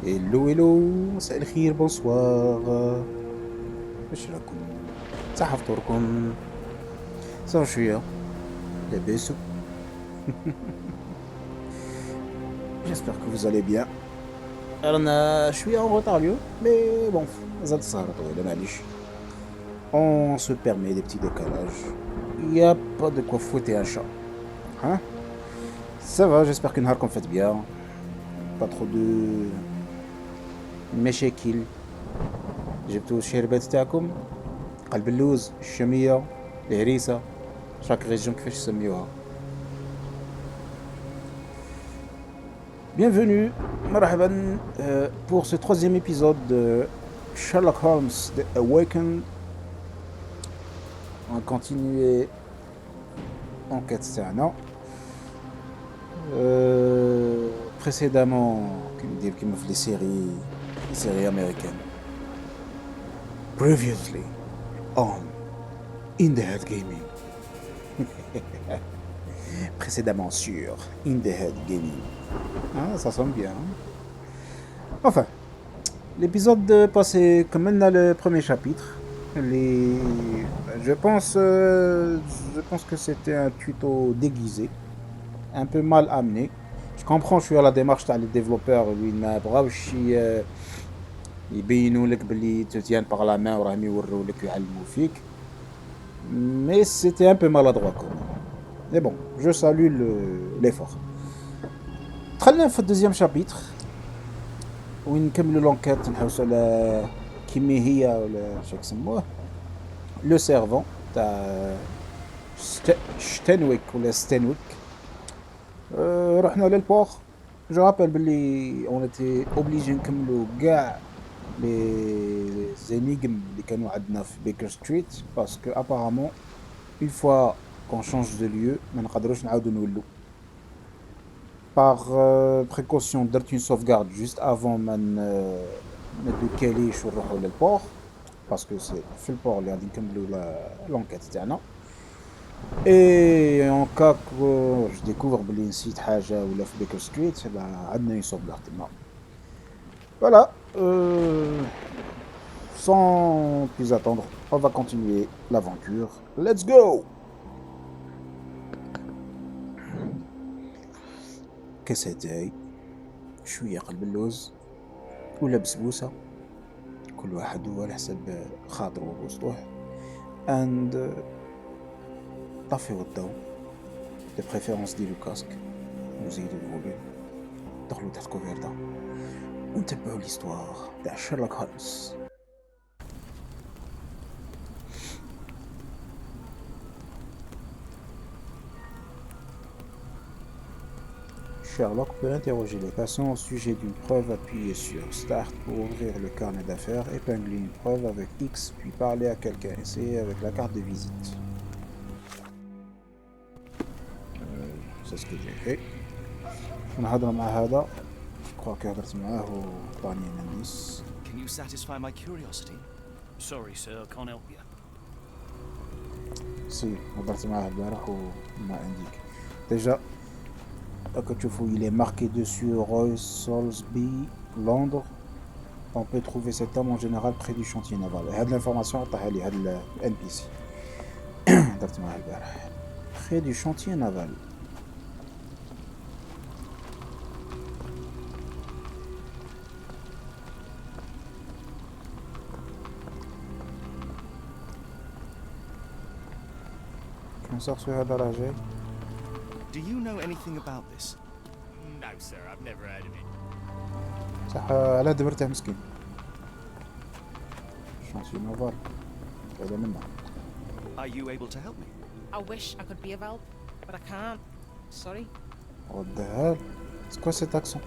Hello, hello, مساء الخير bonsoir. واش راكم؟ صحة فطوركم؟ صافا شوية لاباسو. J'espère que vous allez bien. رانا شوية en retard اليوم mais bon مازال السهرة طويلة معليش. On se permet des petits décalages. Y a pas de quoi fouetter un chat. Hein? Ça va, j'espère que نهاركم فات bien. Pas trop de مشاكل. جبتوا الشربات تاعكم؟ قلب اللوز، الشمية، الهريسة، شاك ريجيون كيفاش يسميوها. Bienvenue, مرحبا pour ce troisième épisode de Sherlock Holmes The Awakened. On va continuer enquête تاعنا. Précédemment كيما في les séries américaines. Previously on In the Head Gaming. Précédemment sur In the Head Gaming. Ah, ça sonne bien. Enfin, l'épisode passé, comme on a le premier chapitre, je pense que c'était un tuto déguisé, un peu mal amené. Je comprends, je suis à la démarche des développeurs, lui, ما بغاوش يبينوا لك باللي تتيان par la main وراهم يوروا لك يعلموا فيك. Mais c'était un peu maladroit quand même. Mais bon, je salue l'effort. دخلنا في الدوزيام شابيتر وين نكملوا لونكيت نحوسوا على كيمي هي ولا شاك يسموه لو سيرفون تاع شتنويك ولا ستنويك. رحنا للبور. جو رابيل بلي اون ايتي اوبليجي نكملوا كاع لي زينيغم اللي كانوا عندنا في بيكر ستريت باسكو ابارامون اون فوا كون شونج دو ليو ما نقدروش نعاودو نولو. Par précaution, درت une sauvegarde juste avant ما ندوكاليش ونروحو للبور باسكو سي في البور اللي غادي نكملو لونكيت تاعنا. اي اون كاك جو ديكوفر بلي نسيت حاجه ولا في بيكر ستريت عندنا اون sauvegarde تما. Voilà, sans plus attendre, on va continuer l'aventure. Let's go! كاساتاي شويه قلب اللوز ولا بسبوسه كل واحد هو على حسب خاطره وسطوح اند طفيو الضوء دو بريفيرونس ديرو كاسك وزيدو الفوليوم دخلوا تحت كوفيرتا ونتبعوا ليستوار تاع شيرلوك هولمز. Sherlock peut interroger les patients au sujet d'une preuve, appuyer sur Start pour ouvrir le carnet d'affaires, épingler une preuve avec X, puis parler à quelqu'un, essayer avec la carte de visite. C'est ce que j'ai fait. نهضر مع هذا كوا هضرت معاه وعطاني انديس. Can you satisfy my curiosity? Sorry, sir, can't help you. سي هضرت معاه البارح وما عنديك ديجا راك تشوفوا il est marqué dessus Roy Soulsby Londres. On peut trouver cet homme en général près du chantier naval. هاد l'information عطاها لي هاد ال NPC. هضرت معاه البارح près du chantier naval. كنصور في هذا راه جاي. Do you know anything about this? No, sir, I've never heard of it. صح على دبرته مسكين. شانسي نوفال هذا منه. Are you able to help me? I wish I could be of help, but I can't. Sorry. What the hell? C'est quoi cet accent?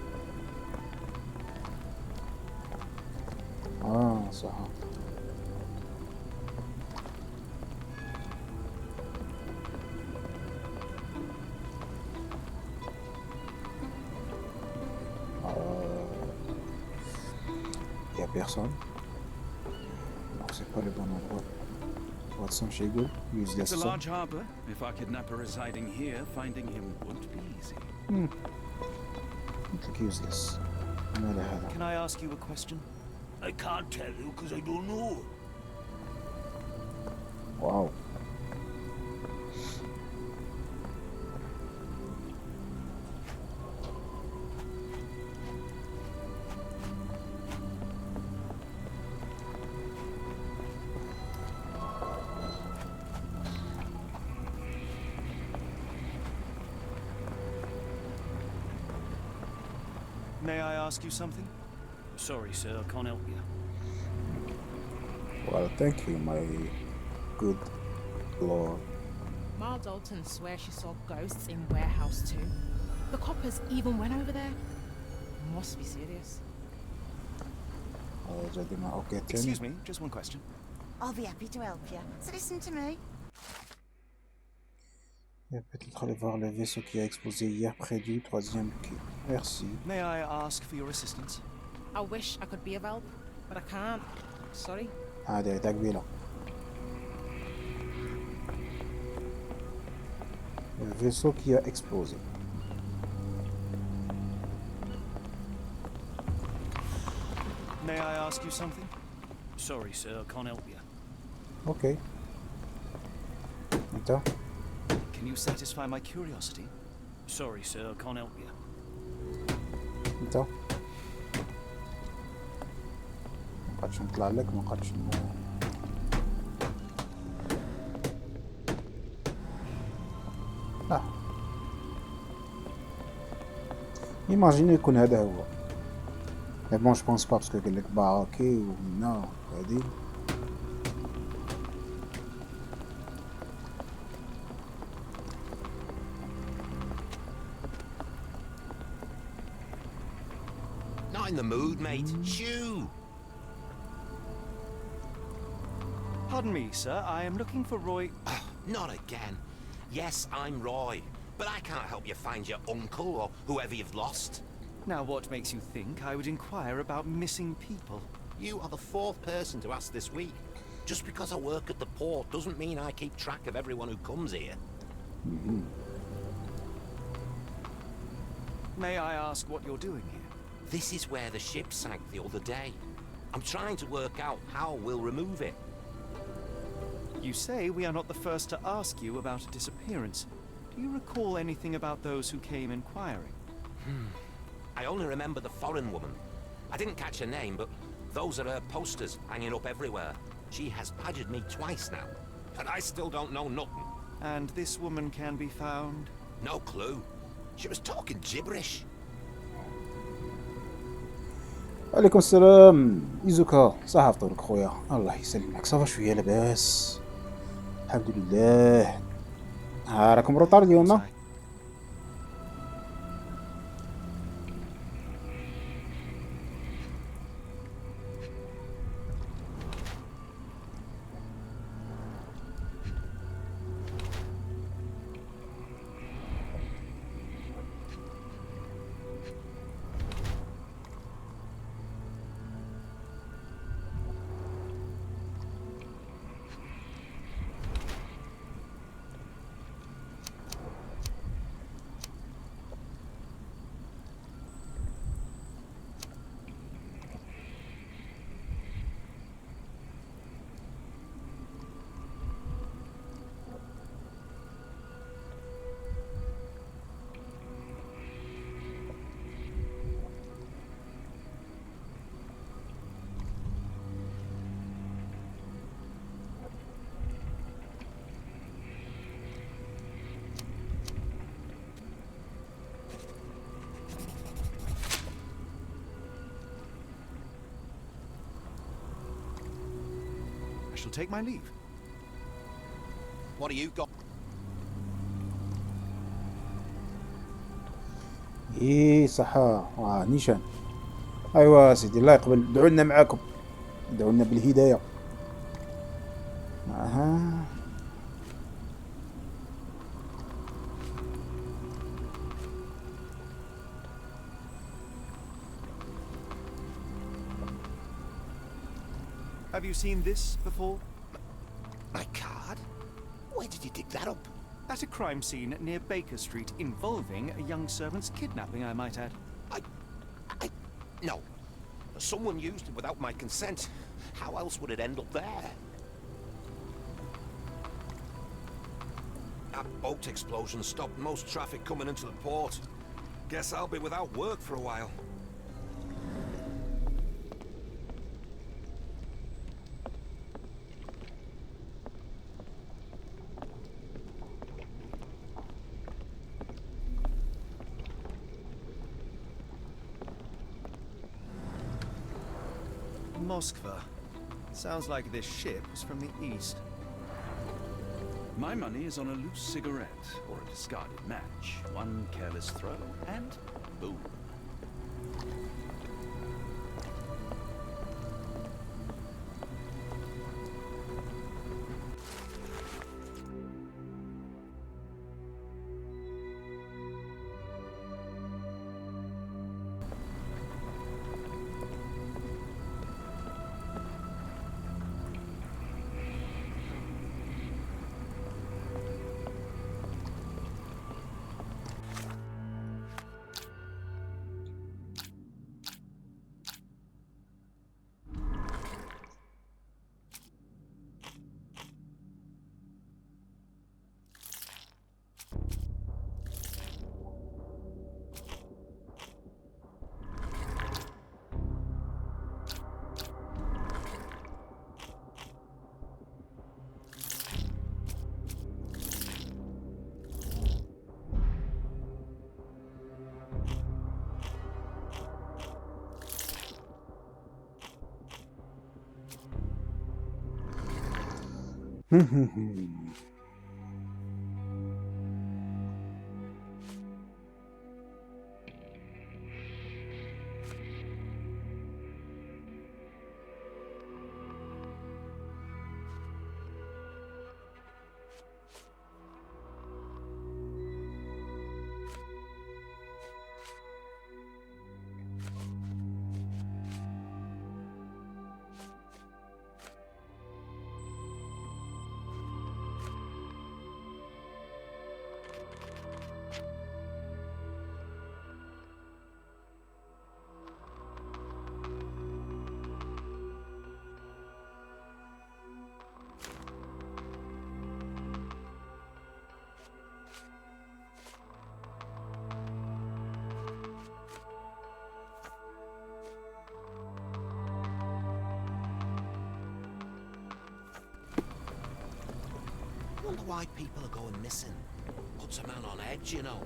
Ah, صح. Il y a personne. Donc c'est pas le bon endroit. Watson chez Go, use It's a this. large harbor. If our kidnapper residing here, finding him won't be easy. Click use this. ماله هذا؟ Can I ask you a question? I can't tell you because I don't know. واو. May I ask you something? Sorry, sir, I can't help you. Well, thank you, my good lord. Ma Dalton swears she saw ghosts in Warehouse 2. The coppers even went over there. Must be serious. جدي ما اوكي تاني. Excuse me, just one question. I'll be happy to help you. So listen to me. Et peut-être aller voir le vaisseau qui a explosé hier près du 3e quai. Merci. May I ask for your assistance? I wish I could be of help, but I can't. Sorry. هذه قبيلة. Le vaisseau qui a explosé. May I ask you something? Sorry, sir, I can't help you. Ok. انت؟ Can you satisfy my curiosity? Sorry, sir, I can't help you. انت؟ ما قدش نطلع لك، ما قدش لا. Imagine يكون هذا هو. Mais bon, je pense pas parce que قال لك باراكي وهنا هادي. Not in the mood, mate. Shoo! Pardon me, sir. I am looking for Roy. Not again. Yes, I'm Roy, but I can't help you find your uncle or whoever you've lost. Now, what makes you think I would inquire about missing people? You are the 4th person to ask this week. Just because I work at the port doesn't mean I keep track of everyone who comes here. May I ask what you're doing here? This is where the ship sank the other day. I'm trying to work out how we'll remove it. You say we are not the first to ask you about a disappearance. Do you recall anything about those who came inquiring? I only remember the foreign woman. I didn't catch her name, but those are her posters hanging up everywhere. She has badgered me twice now, but I still don't know nothing. And this woman can be found? No clue. She was talking gibberish. عليكم السلام إيزوكا. صح فطورك خويا، الله يسلمك. صافا شوية لاباس الحمد لله. ها راكم روطار اليوم. I shall take my leave. What do you got? إيه صحة. نيشان. أيوا سيدي الله يقبل. دعوا لنا معاكم، دعوا لنا بالهداية. أها. Have you seen this before? My card? Where did you dig that up? At a crime scene near Baker Street involving a young servant's kidnapping, I might add. No. Someone used it without my consent. How else would it end up there? That boat explosion stopped most traffic coming into the port. Guess I'll be without work for a while. Moskva. Sounds like this ship was from the east. My money is on a loose cigarette or a discarded match. One careless throw, and boom. Wonder why people are going missing. Puts a man on edge, you know.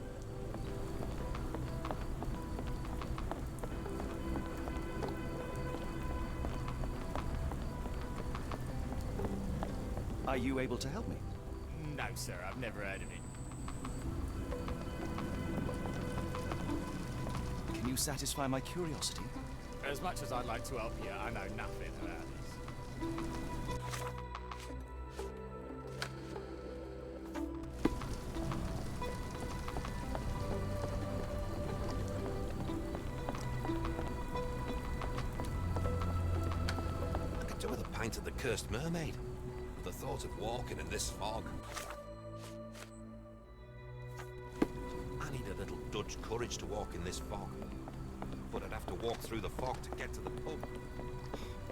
Are you able to help me? No, sir, I've never heard of it. Can you satisfy my curiosity? As much as I'd like to help you, I know nothing about this. I could do with a pint of the cursed mermaid. The thought of walking in this fog. I need a little Dutch courage to walk in this fog. But I'd have to walk through the fog to get to the pub.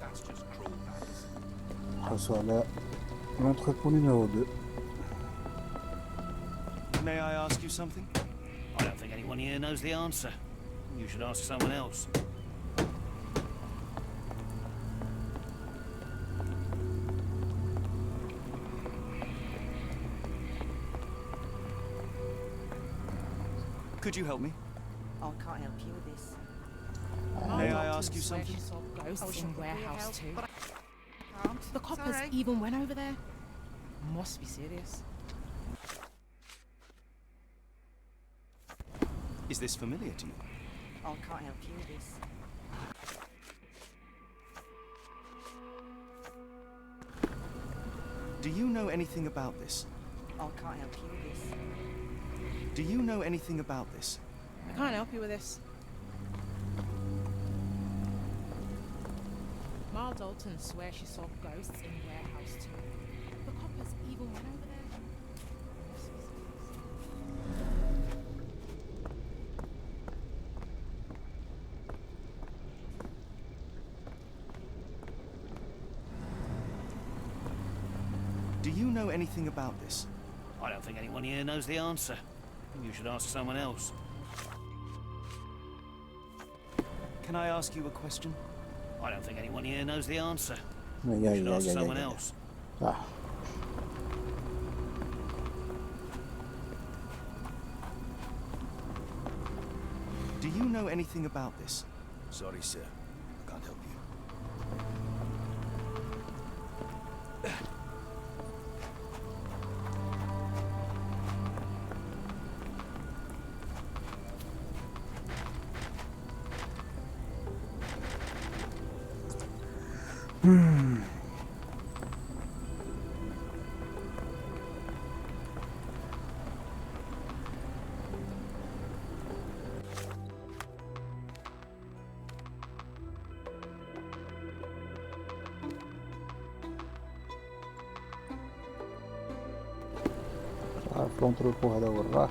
That's just cruel, that is. On reçoit là l'entrepôt numéro 2. May I ask you something? I don't think anyone here knows the answer. You should ask someone else. Could you help me? I can't help you with this. May I ask you Swear something? she saw ghosts Oh, in sure, warehouse help, too. but I can't. The coppers Sorry. even went over there. Must be serious. Is this familiar to you? I can't help you with this. Do you know anything about this? I can't help you with this. Do you know anything about this? I can't help you with this. Ma Dalton swears she saw ghosts in warehouse too. The coppers even went over there. Must be serious. you know anything about this? I don't think anyone here knows the answer. You should ask someone else. Can I ask you a question? I don't think anyone here knows the answer. Aïe, You aïe, should aïe, ask aïe, someone aïe, aïe. else. Ah. Do you know anything about this? Sorry, sir. I can't help you. عارف لونتروبو هذا وراه.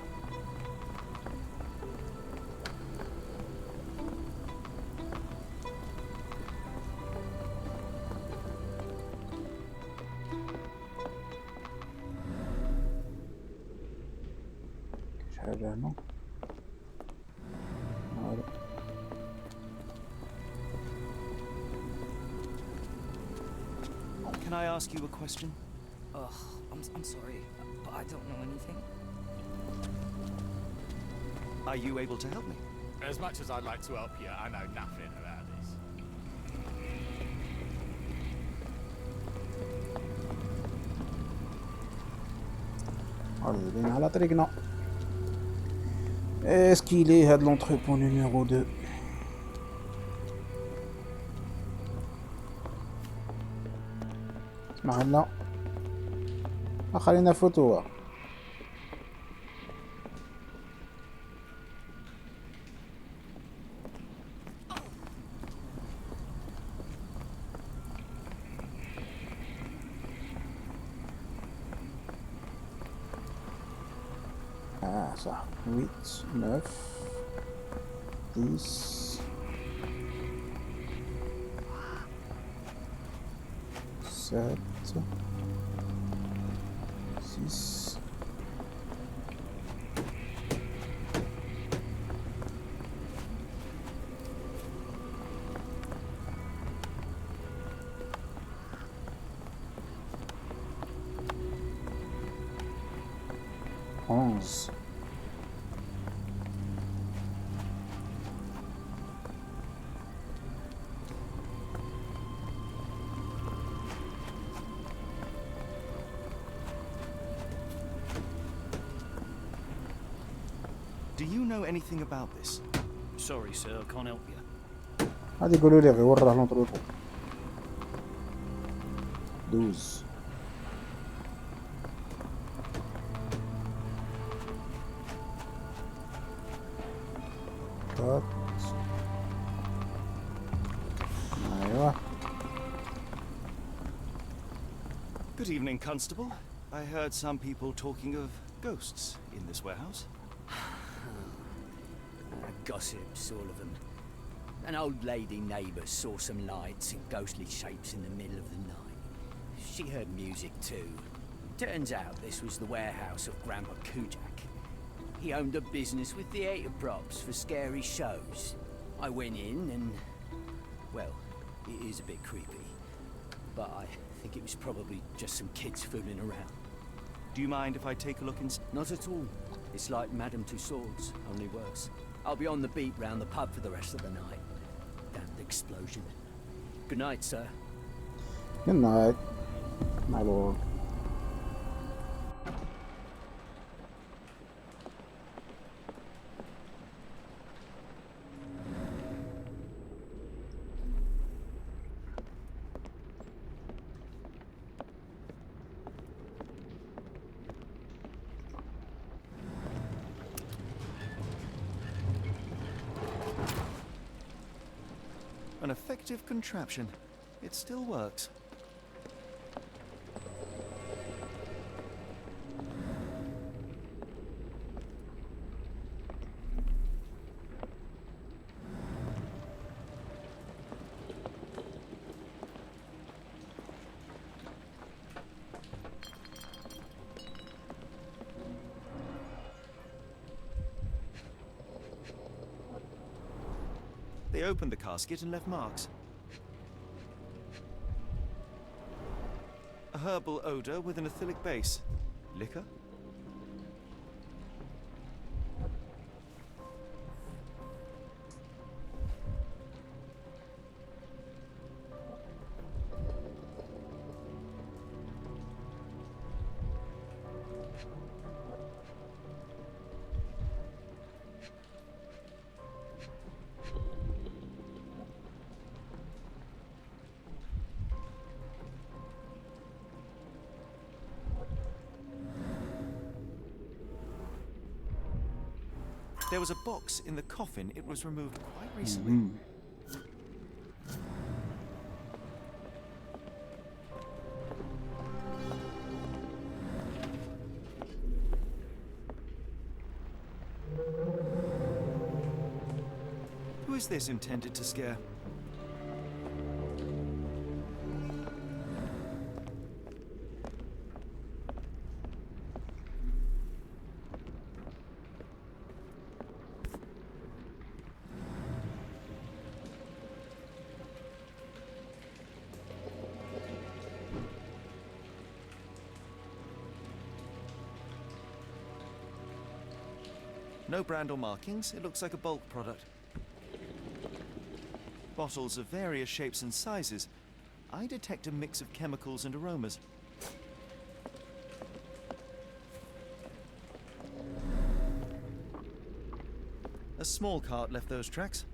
كاش حاجة هنا. هذا. Can I ask you a question? Ugh, I'm sorry, but I don't know anything. Are you able to help me? As much as I'd like to help you, I know nothing about this. راجعين على طريقنا. اسكيلي هاد لونتروبو نيميرو 2. اسمح لنا. خلينا فوتوها. صح 8 9 10 7 6 11. Do you know anything about this? Sorry, sir, I can't help you. هادي يقولوا لي غير وراه لونتروبو 12. ايوه. Good evening, Constable. I heard some people talking of ghosts in this warehouse. Gossips, all of them. An old lady neighbour saw some lights and ghostly shapes in the middle of the night. She heard music too. Turns out this was the warehouse of Grandpa Kujak. He owned a business with theatre props for scary shows. I went in and... well, it is a bit creepy. But I think it was probably just some kids fooling around. Do you mind if I take a look inside? Not at all. It's like Madame Tussauds, only worse. I'll be on the beat round the pub for the rest of the night. Damned explosion. Good night, sir. Good night, my lord. An effective contraption. It still works. They opened the casket and left marks. A herbal odor with an ethylic base. Liquor? There was a box in the coffin. It was removed quite recently. Who is this intended to scare? No brand or markings. It looks like a bulk product. Bottles of various shapes and sizes. I detect a mix of chemicals and aromas. A small cart left those tracks.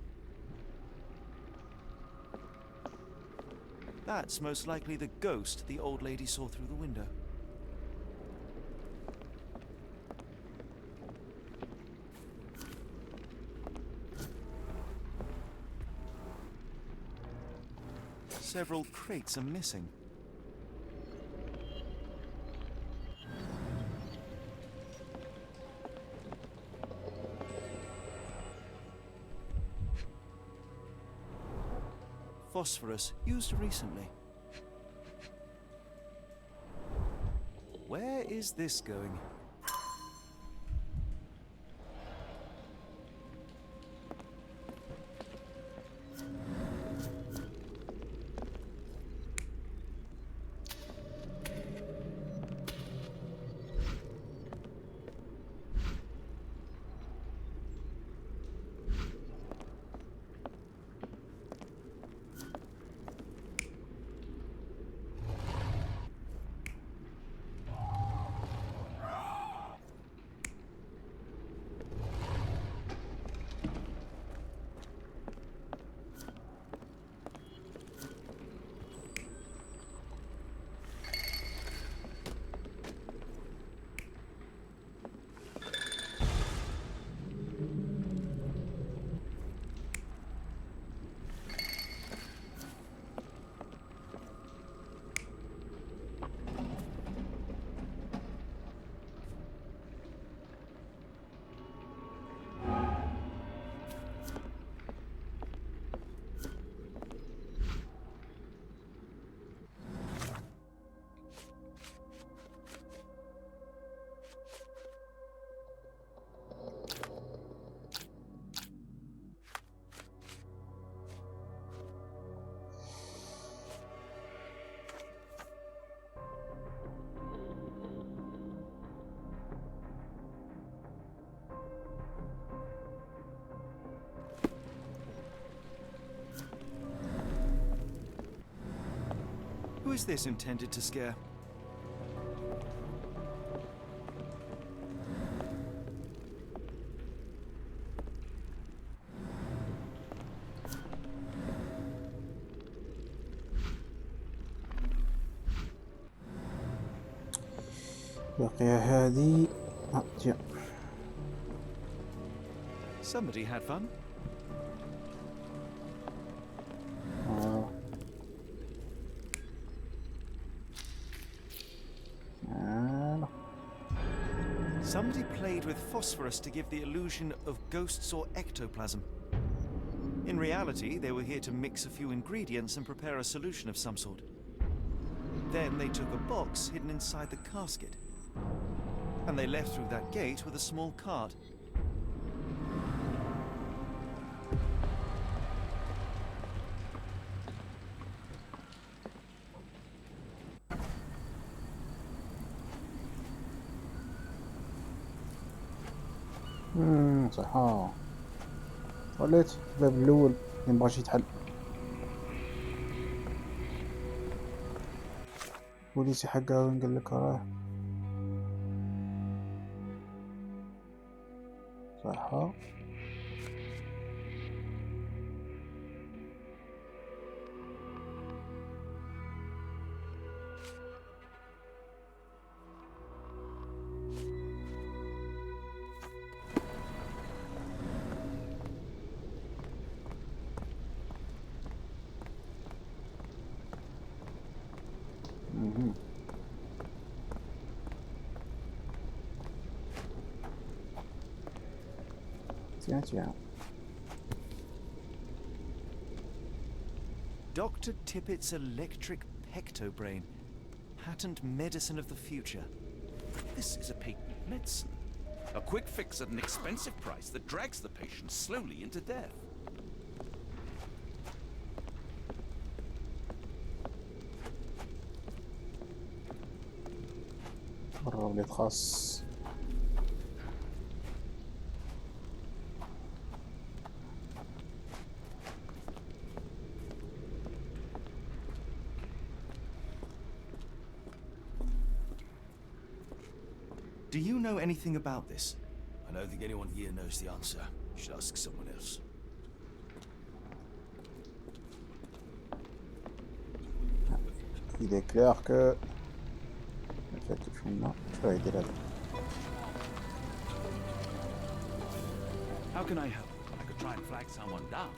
That's most likely the ghost the old lady saw through the window. Several crates are missing. Phosphorus used recently. Where is this going? Who is this intended to scare? بقي هذه tiens. Somebody had fun. Voilà. Voilà. Somebody played with phosphorus to give the illusion of ghosts or ectoplasm. In reality, they were here to mix a few ingredients and prepare a solution of some sort. Then they took a box hidden inside the casket. And they left through that gate with a small cart. صح. وليت الباب الاول اللي مبغاش يتحل. بوليسي حقها وين قال لك راه؟ صح. tiens. Dr. Tippett's electric pectobrain. Patent medicine of the future. This is a patent medicine. A quick fix at an expensive price that drags the patient slowly into death. مرة وليت خاص. Do you know anything about this? I don't think anyone here knows the answer. You should ask someone else. Il est clair que le fait que je non, je vais aider là. How can I help? I could try and flag someone down.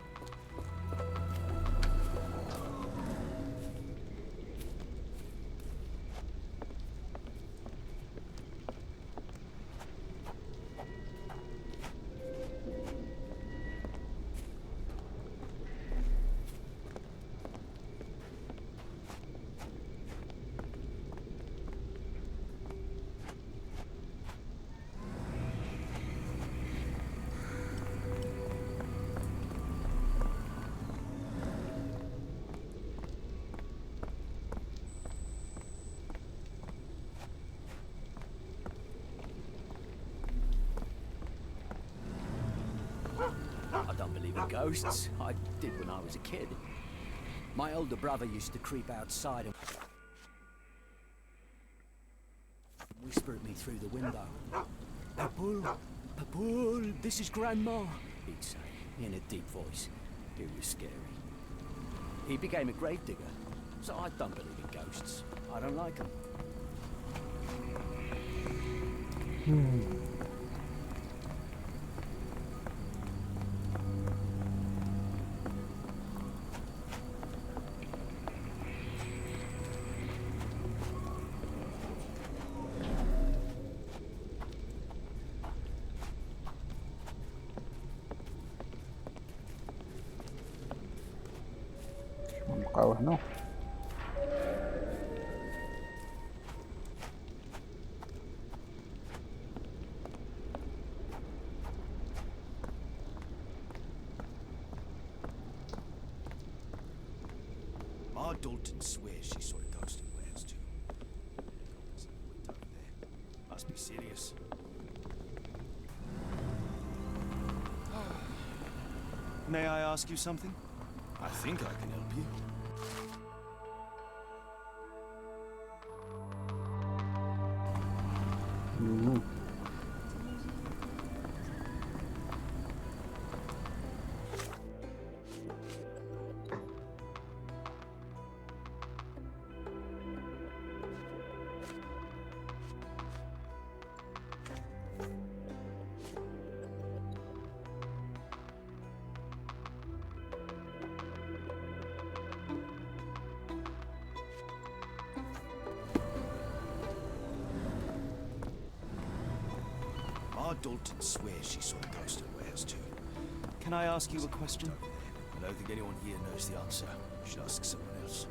I don't believe in ghosts. I did when I was a kid. My older brother used to creep outside and whisper at me through the window. "Papul, Papul, this is Grandma," he'd say, in a deep voice. It was scary. He became a gravedigger, so I don't believe in ghosts. I don't like them. نبقاو هنا. Ma Dalton swears she saw a ghost in Wales too. There's a window over there. Must be serious. May I ask you something? I think I can help you. Ma Dalton swears she saw a ghost in Wales too. Can I ask you a question? I don't think anyone here knows the answer. You should ask someone else.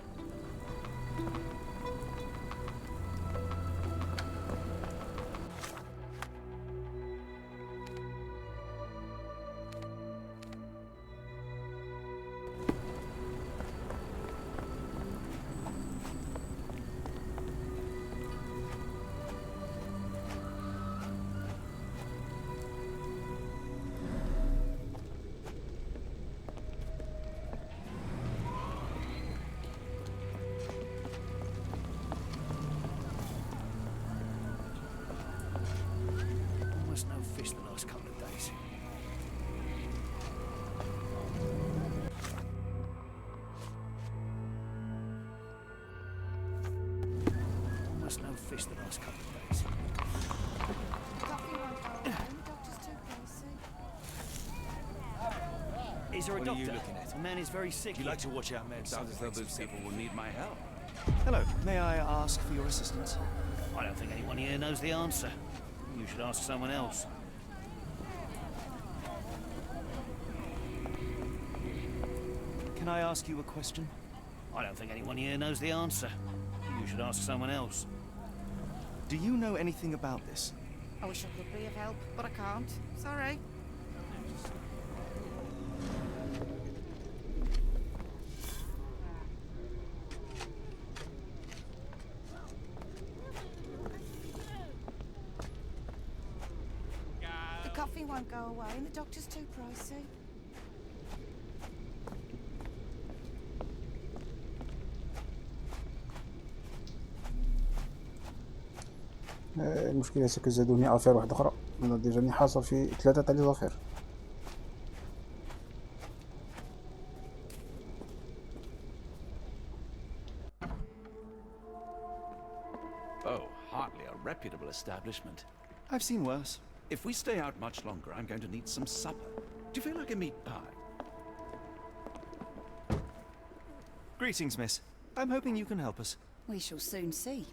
fish the last couple of days. Coffee won't go away. The doctor's too pricey. Is there a What are doctor? you looking at? The man is very sick. You here. like to watch out, man. Sounds as though those people will need my help. Hello. May I ask for your assistance? I don't think anyone here knows the answer. You should ask someone else. Can I ask you a question? I don't think anyone here knows the answer. You should ask someone else. Do you know anything about this? I wish I could be of help, but I can't. Sorry. The coffee won't go away and the doctor's too pricey. المشكلة سكو زادوني افير واحدة اخرى. انا ديجا حاصل في 3 تاع لي زافير. Oh, hardly a reputable establishment. I've seen worse. If we stay out much longer, I'm going to need some supper. Do you feel like a meat pie? Greetings, miss. I'm hoping you can help us. We shall soon see.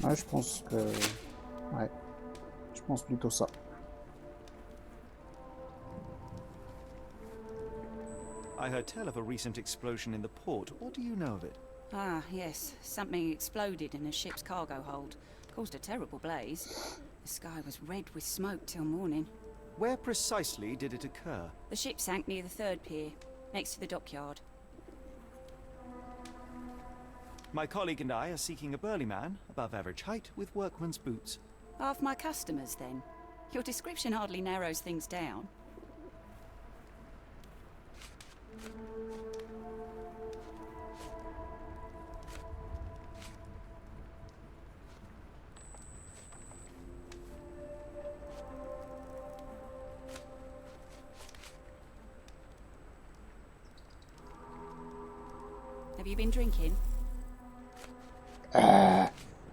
Ouais, je pense que... Ouais. Je pense plutôt ça. I heard tell of a recent explosion in the port. What do you know of it? Ah, yes. Something exploded in a ship's cargo hold. Caused a terrible blaze. The sky was red with smoke till morning. Where precisely did it occur? The ship sank near the third pier, next to the dockyard. My colleague and I are seeking a burly man, above average height, with workman's boots. Half my customers, then. Your description hardly narrows things down. Have you been drinking?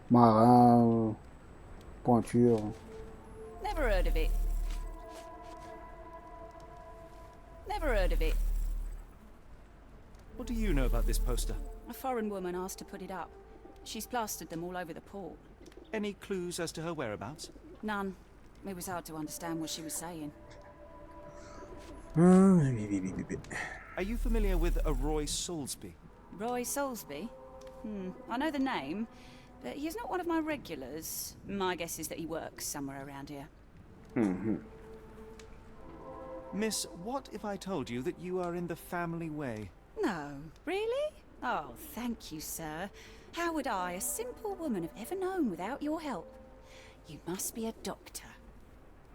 Marin, pointure. Never heard of it. Never heard of it. What do you know about this poster? A foreign woman asked to put it up. She's plastered them all over the port. Any clues as to her whereabouts? None. It was hard to understand what she was saying. Are you familiar with a Roy Soulsby? Roy Soulsby? I know the name, but he's not one of my regulars. My guess is that he works somewhere around here. Miss, what if I told you that you are in the family way? No, really? Oh, thank you, sir. How would I, a simple woman, have ever known without your help? You must be a doctor.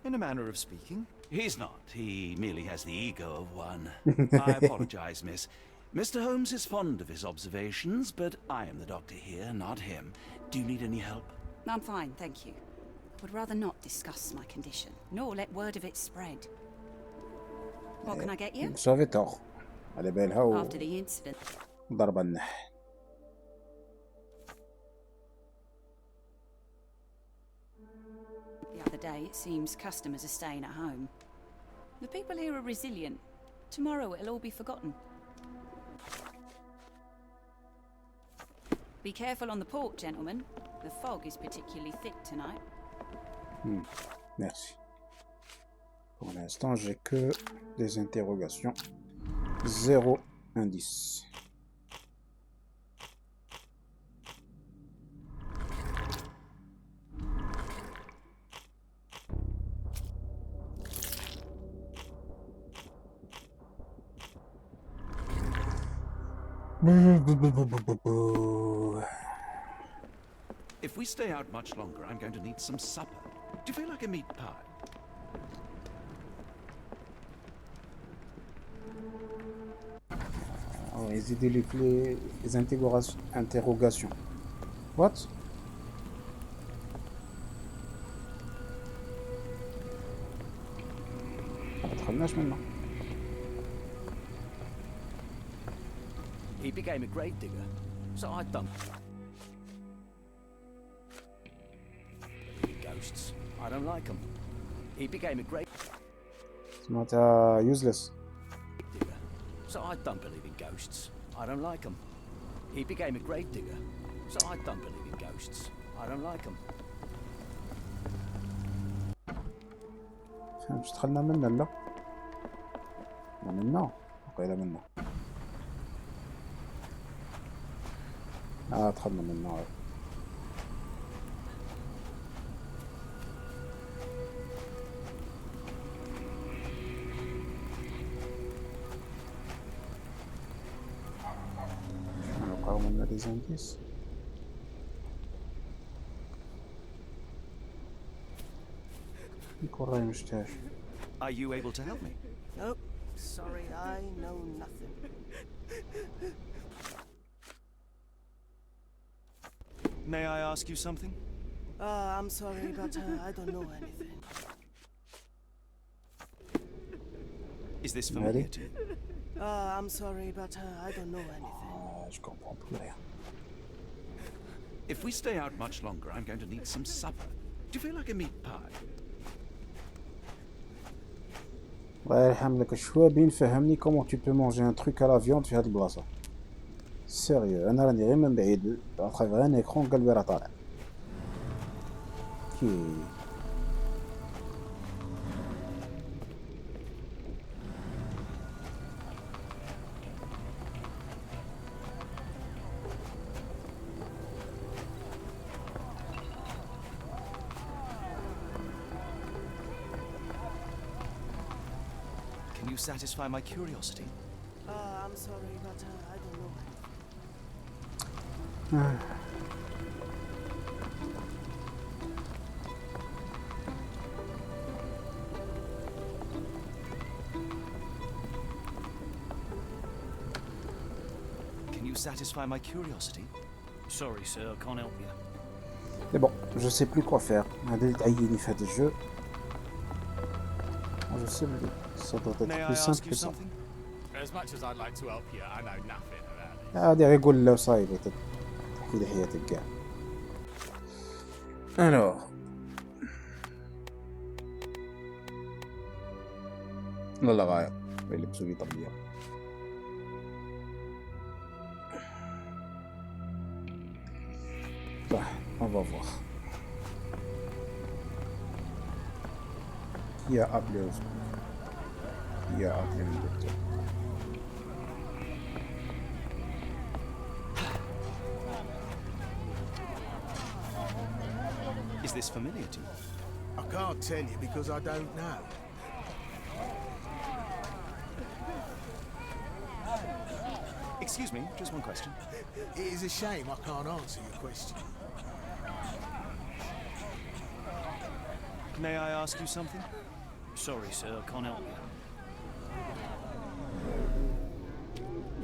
In a manner of speaking. He's not. He merely has the ego of one. I apologize, miss. Mr. Holmes is fond of his observations, but I am the doctor here, not him. Do you need any help? I'm fine, thank you. I would rather not discuss my condition, nor let word of it spread. What can I get you? صافي تاخ على بالها After the incident. وضربة النح. The other day, it seems customers are staying at home. The people here are resilient. Tomorrow it'll all be forgotten. Be careful on the port, gentlemen. The fog is particularly thick tonight. Merci. Pour l'instant, j'ai que des interrogations. 0 indice. If we stay out much longer, I'm going to need some supper. Do you feel like a meat pie? Oh, les interrogations. What? maintenant. He became a grave digger, so I dumped ghosts. I don't like them. He became a grave It's not useless. digger, so I don't believe in ghosts. I don't like them. He became a grave digger, so I don't believe in ghosts. I don't like them. مش دخلنا منه لا منه وقيل منه دخلنا منه نلقاو منا لي زانديس يكون راهي مشتاش. Are you able to help me? Nope. Sorry, I know nothing. May I ask you something? I'm sorry, but I don't know anything. Is this familiar to you? I'm sorry, but I don't know anything. Je comprends plus rien. If we stay out much longer, I'm going to need some supper. Do you feel like a meat pie? الله يرحم لك الشوابين فهمني كومون tu peux manger un truc à la viande في هاد البلاصة. سيريو انا راني غير من بعيد اترافيغ ان ايكرون قلبي راه طالع. كي Can you satisfy my curiosity? I'm sorry, but I don't know anything. Can you satisfy my curiosity? Sorry, sir, I can't help you. Mais bon, je sais plus quoi faire. هذا تعيني في هذا الجو. Je sais ça doit être May I plus ask simple you que ça. something? As much as I'd like to help you, I know nothing about this. هذا غير يقول له صايب تحكي حياتك كاع. Alors. والله غاية يلبسوا لي طبيعة. Bah, on va voir. Il y a appelé au secours. Il y a appelé le docteur. Is this familiar to you? I can't tell you because I don't know. Excuse me, just one question. It is a shame I can't answer your question. May I ask you something? Sorry, sir, I can't help you.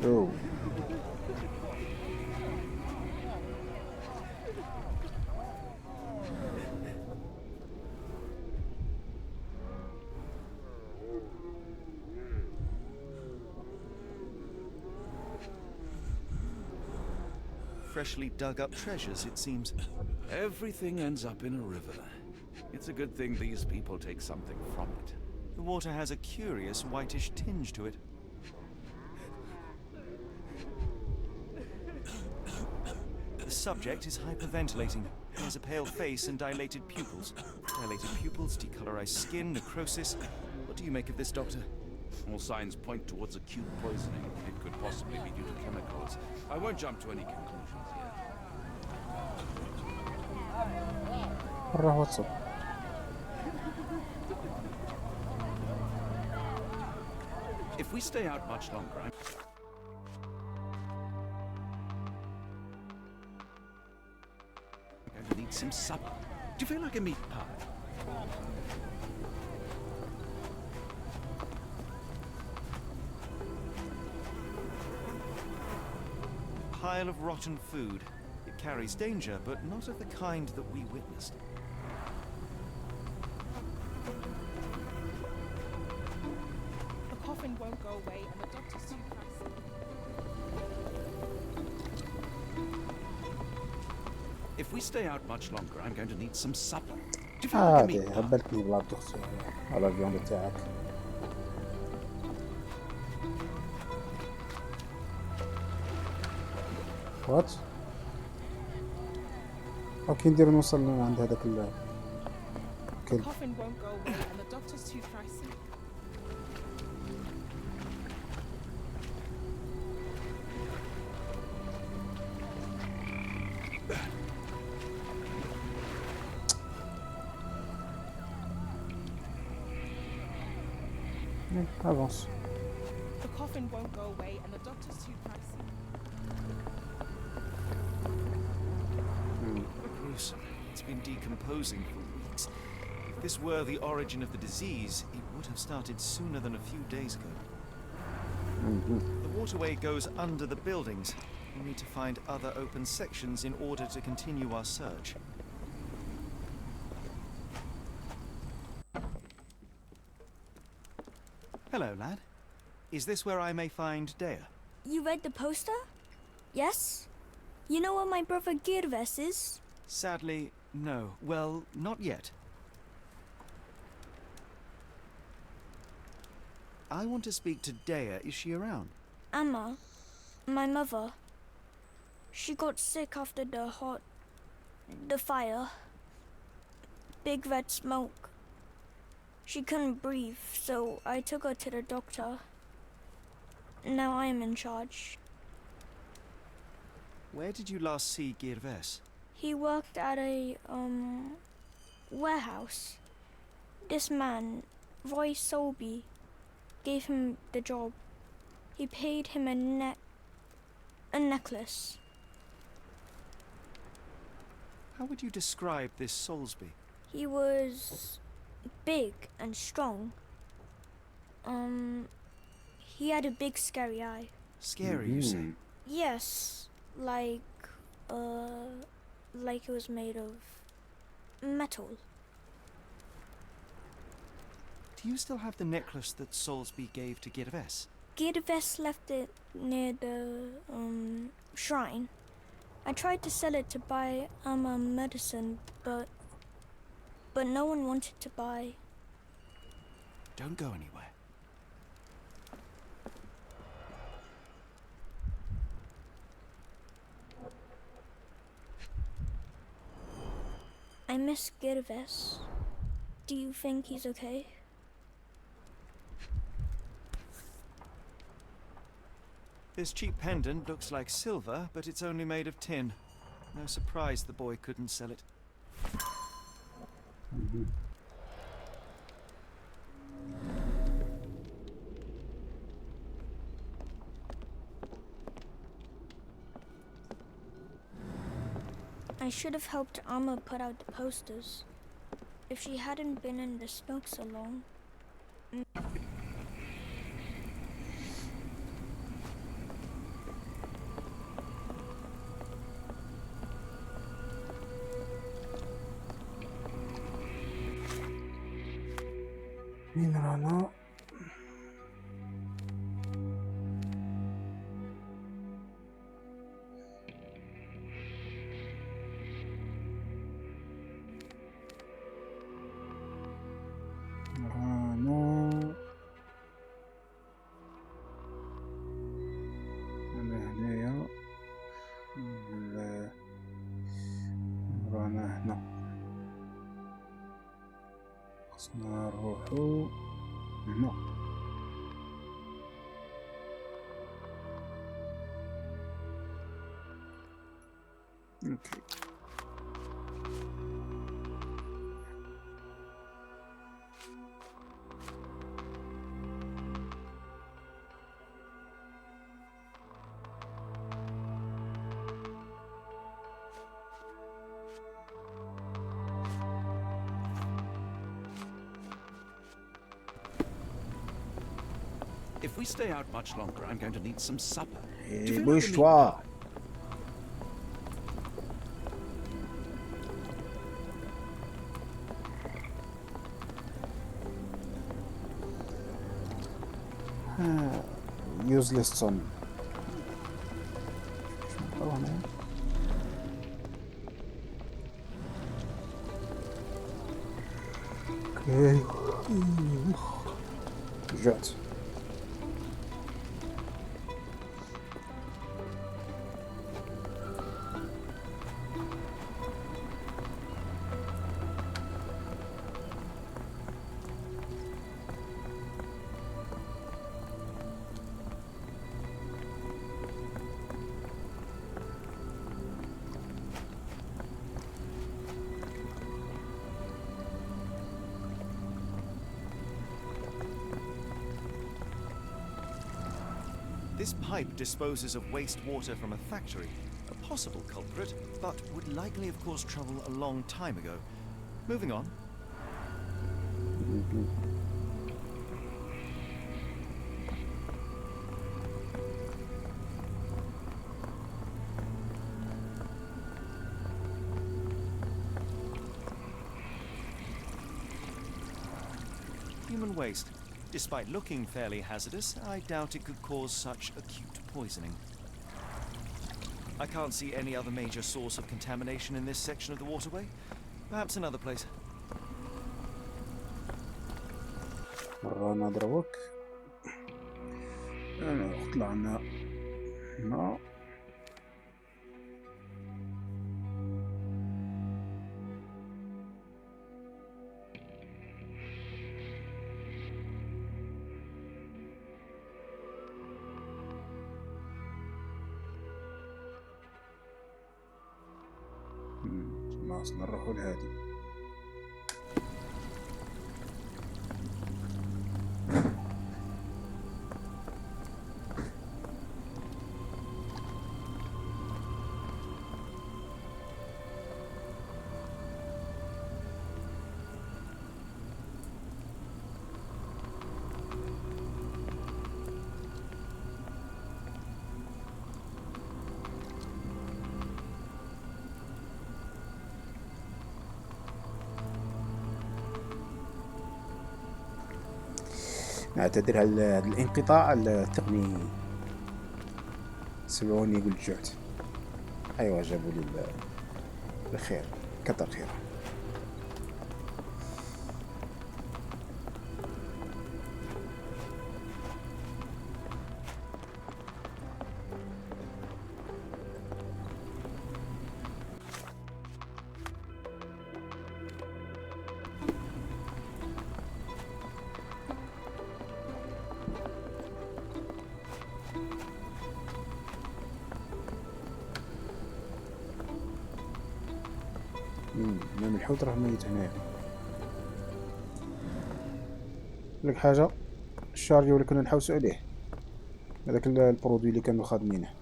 Oh. Freshly dug up treasures, it seems. Everything ends up in a river. It's a good thing these people take something from it. The water has a curious whitish tinge to it. The subject is hyperventilating. He has a pale face and dilated pupils. Dilated pupils, decolorized skin, necrosis. What do you make of this, Doctor? All signs point towards acute poisoning. It could possibly be due to chemicals. I won't jump to any conclusions yet. راه واتساب. If we stay out much longer, I'm going to need some supper. Do you feel like a meat pie? Pile of rotten food. It carries danger, but not of the kind that we witnessed. The coffin won't go away, and the doctor's too pricey. If we stay out much longer, I'm going to need some supper. Do you feel like a meat عادي pie? هبلتني بلا تخسر على الفيوند تاعك. وات؟ اوكي ندير نوصل عند هذاك The الكلب. coffin won't go away, and the doctor's too pricey. افونس. The coffin won't go away, and the doctor's too pricey. Gruesome. It's been decomposing for weeks. If this were the origin of the disease, it would have started sooner than a few days ago. The waterway goes under the buildings. We need to find other open sections in order to continue our search. Hello, lad. Is this where I may find Dea? You read the poster? Yes? You know what my brother Girves is? Sadly, no. Well, not yet. I want to speak to Dea. Is she around? Amma, my mother. She got sick after the fire. Big red smoke. She couldn't breathe, so I took her to the doctor. Now I am in charge. Where did you last see Girves? He worked at a, warehouse. This man, Roy Solby, gave him the job. He paid him a necklace. How would you describe this Soulsby? He was big and strong. He had a big scary eye. Scary, you say? Yes, like it was made of metal. Do you still have the necklace that Soulsby gave to Girves? Girves left it near the shrine. I tried to sell it to buy medicine, but no one wanted to buy. Don't go anywhere. I miss Girves. Do you think he's okay? This cheap pendant looks like silver, but it's only made of tin. No surprise the boy couldn't sell it. I should have helped Amma put out the posters. If she hadn't been in the smoke so long. مين رانا؟ رانا نروحو هنا. اوكي If we stay out much longer, I'm going to need some supper. bouge-toi. Useless son. Okay. Jette. This pipe disposes of wastewater from a factory, a possible culprit, but would likely have caused trouble a long time ago. Moving on. Human waste. Despite looking fairly hazardous, I doubt it could cause such acute poisoning. I can't see any other major source of contamination in this section of the waterway. Perhaps another place. رانا دروك. طلعنا هنا. خلاص نروحو لهادي. نعتذر على هذا الانقطاع التقني. سمعوني قلت جعت. ايوا جابوا لي الخير، كتر خير. مام الحوت راه ميت هنايا. لك حاجه، الشارجي اللي كنا نحوسو عليه، هذاك البرودوي اللي كانوا خادمينه.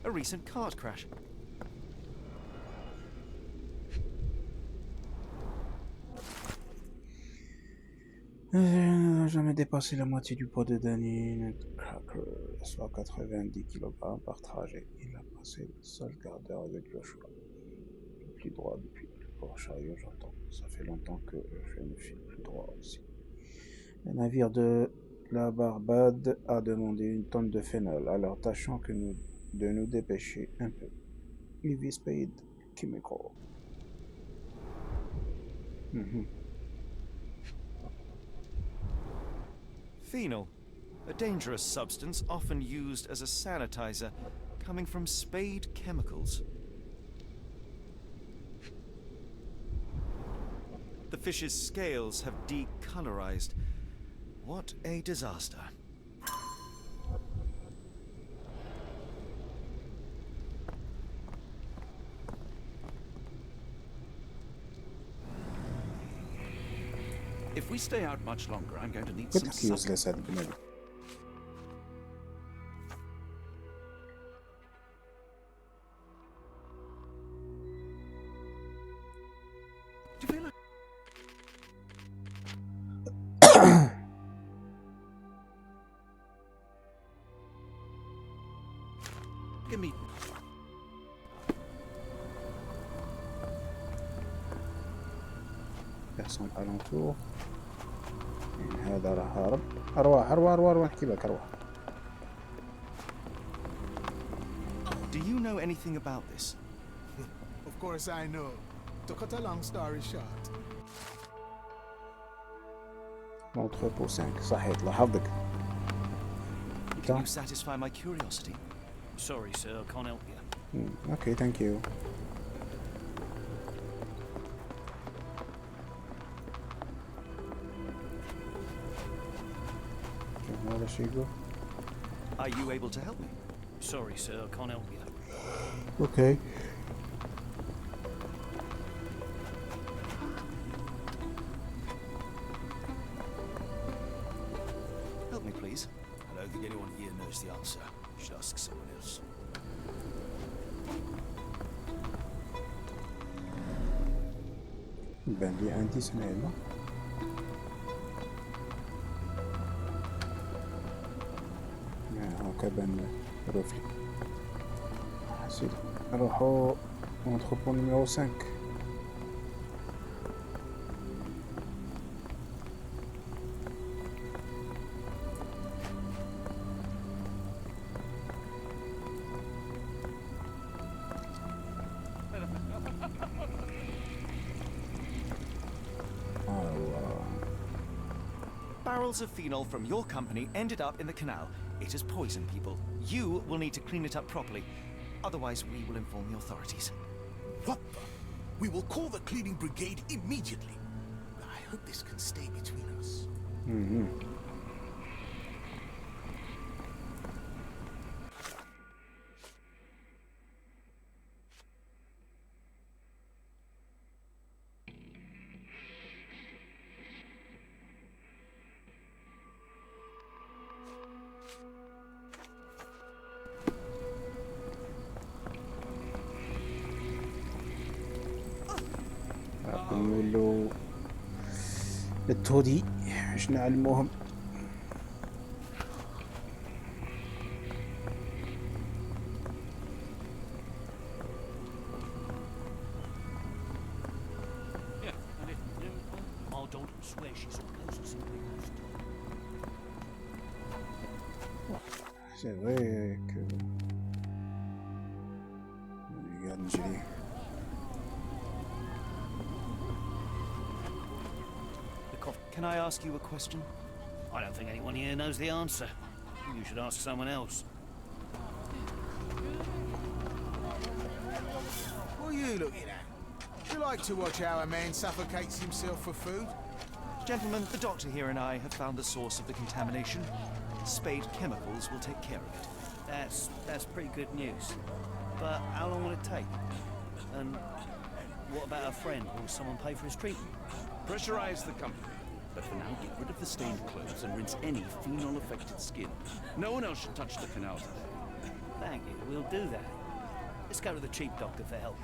A recent cart crash. Jamais dépassé la moitié du poids de Danny Cracker, soit 90 kg par trajet. Il a passé le seul quart d'heure avec Joshua. Le plus droit depuis le port chariot, j'entends. Ça fait longtemps que je ne file plus droit aussi. Le navire de la Barbade a demandé une tonne de phénol, alors tâchons de nous dépêcher un peu. Levis Spade Chemical. Phenol, a dangerous substance often used as a sanitizer. coming from Spade Chemicals. The fish's scales have decolorized. What a disaster. If we stay out much longer, I'm going to need قلت some لك يوزلس هذا البنادم. Do you feel like... Give me... يحصل الانتور. هذا راه هارب. أرواح نحكي لك أرواح. Do you know anything about this? Of course I know. To cut a long story short. Entrepôt 5 صحيت لاحظتك. Can you satisfy my curiosity? Sorry, sir, I can't help you. Okay, thank you. هذا شو يقول؟ Are you able to help me? Sorry, sir, I can't help you. Okay. Help me, please. I don't think anyone here knows the answer. You should ask someone else. بان لي عندي سمعنا. هاكا بان روفلي. حسيت نروحو ونتخبو نيميرو 5. Barrels of phenol from your company ended up in the canal. It has poisoned people. You will need to clean it up properly. Otherwise, we will inform the authorities. What the? We will call the cleaning brigade immediately. I hope this can stay between us. نولو التودي باش نعلموهم. Yeah, and our daughter swears she saw ghosts in the house. C'est vrai que regarde نجري. Can I ask you a question? I don't think anyone here knows the answer. You should ask someone else. What are you looking at? Do you like to watch how a man suffocates himself for food? Gentlemen, the doctor here and I have found the source of the contamination. Spade Chemicals will take care of it. That's pretty good news. But how long will it take? And what about a friend? Will someone pay for his treatment? Pressurize the company. But for now, get rid of the stained clothes and rinse any phenol-affected skin. No one else should touch the canal today. Thank you, we'll do that. Let's go to the chief doctor for help.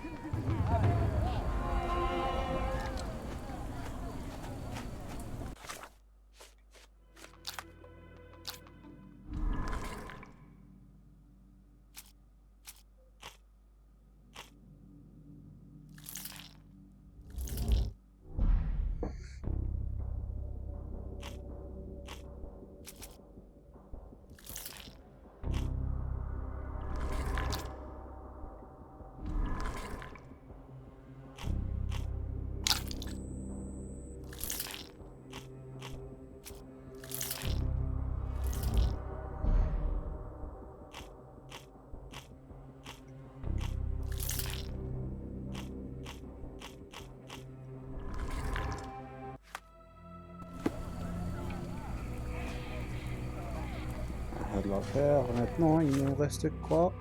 de l'affaire. Maintenant, il nous reste quoi?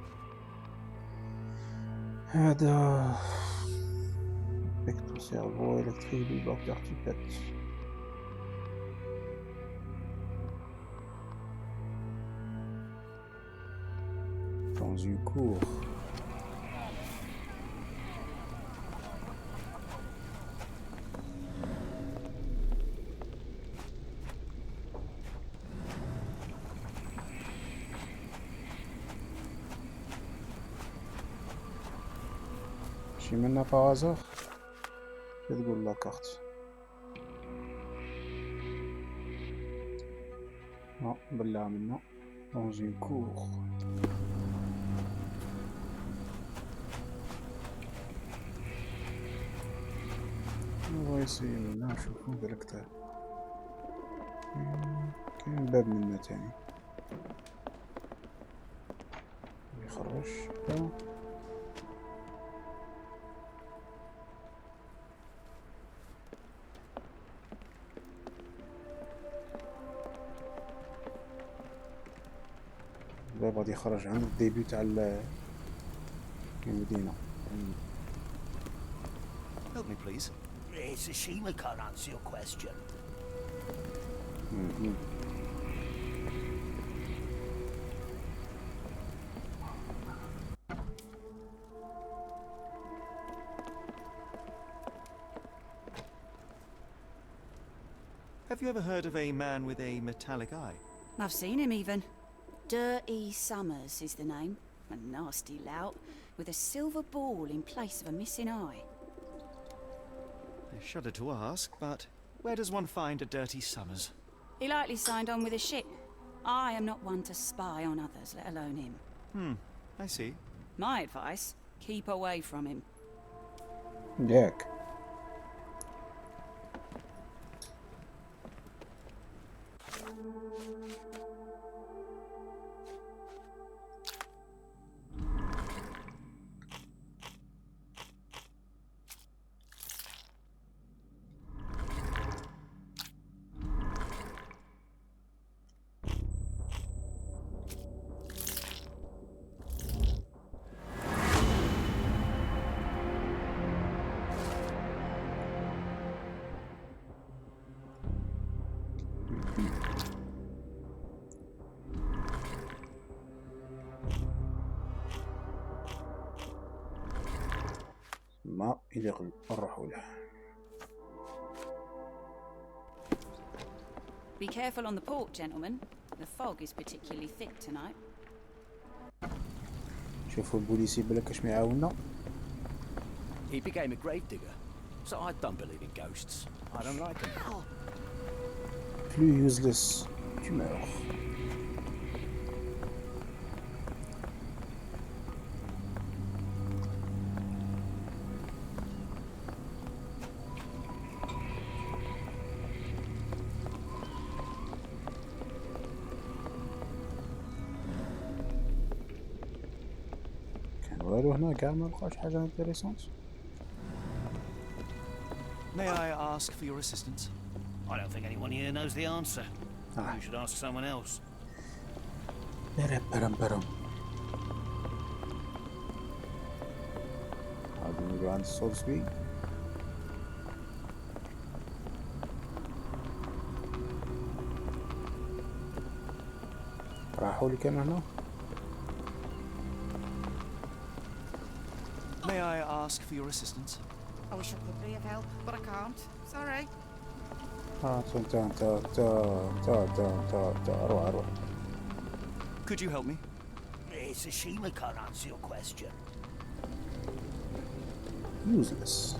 هذا Pecto cerveau électrique du bloc d'artipète. Dans une cour. شي منا par hasard. تقول لا كارت. Non, بالله منا. Dans une cour. On va essayer منا نشوفو بالكتاب. كاين باب منا تاني. يخرج. الباب غادي يخرج عند الديبي تاع المدينة. Help me, please. It's a shame I can't answer your question. Have you ever heard of a man with a metallic eye? I've seen him even. Dirty Summers is the name. A nasty lout with a silver ball in place of a missing eye. I shudder to ask, but where does one find a Dirty Summers? He likely signed on with a ship. I am not one to spy on others, let alone him. I see. My advice, keep away from him. ياك. ما يليق نروحوا له. Be careful on the port, gentlemen. The fog is particularly thick tonight. شوفوا البوليسي بلا كاش ما يعاوننا. He became a gravedigger, so I don't believe in ghosts. I don't like them. Plus useless, tu meurs. كان والو هنا كاع ما لقاش حاجة انتريسونت. May I ask for your assistance? I don't think anyone here knows the answer. You should ask someone else. برم. غادي نولو عند سولسبي. راحوا لي كان هنا. May I ask for your assistance? I wish I could be of help, but I can't. Sorry. تا روح. Could you help me? It's a shame I can't answer your question. Useless.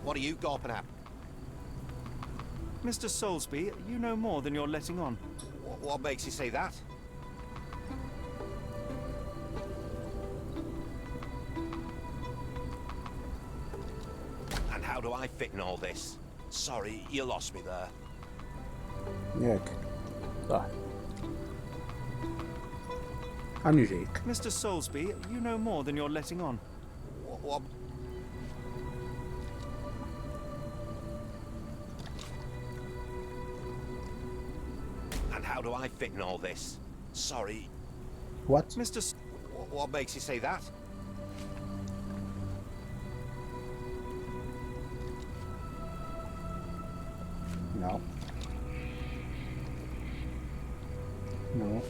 What are you gawping at? Mr. Soulsby, you know more than you're letting on. What makes you say that? And how do I fit in all this? Sorry, you lost me there. ياك. صح. أنا جايك. Mr. Soulsby, you know more than you're letting on. What? And how do I fit in all this? Sorry. What? Mr. What makes you say that? No. No.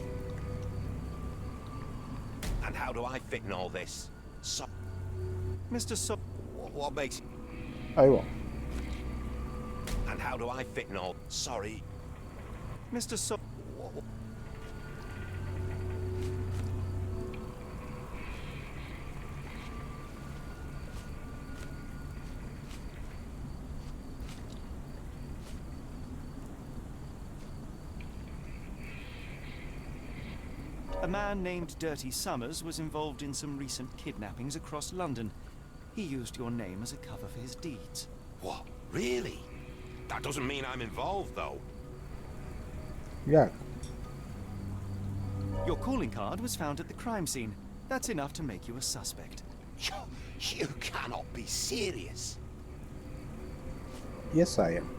And how do I fit in all this? So, Mr. what makes? أيوة. And how do I fit in all? Sorry. Mr. A man named Dirty Summers was involved in some recent kidnappings across London. He used your name as a cover for his deeds. What? Really? That doesn't mean I'm involved, though. Yeah. Your calling card was found at the crime scene. That's enough to make you a suspect. You cannot be serious. Yes, I am.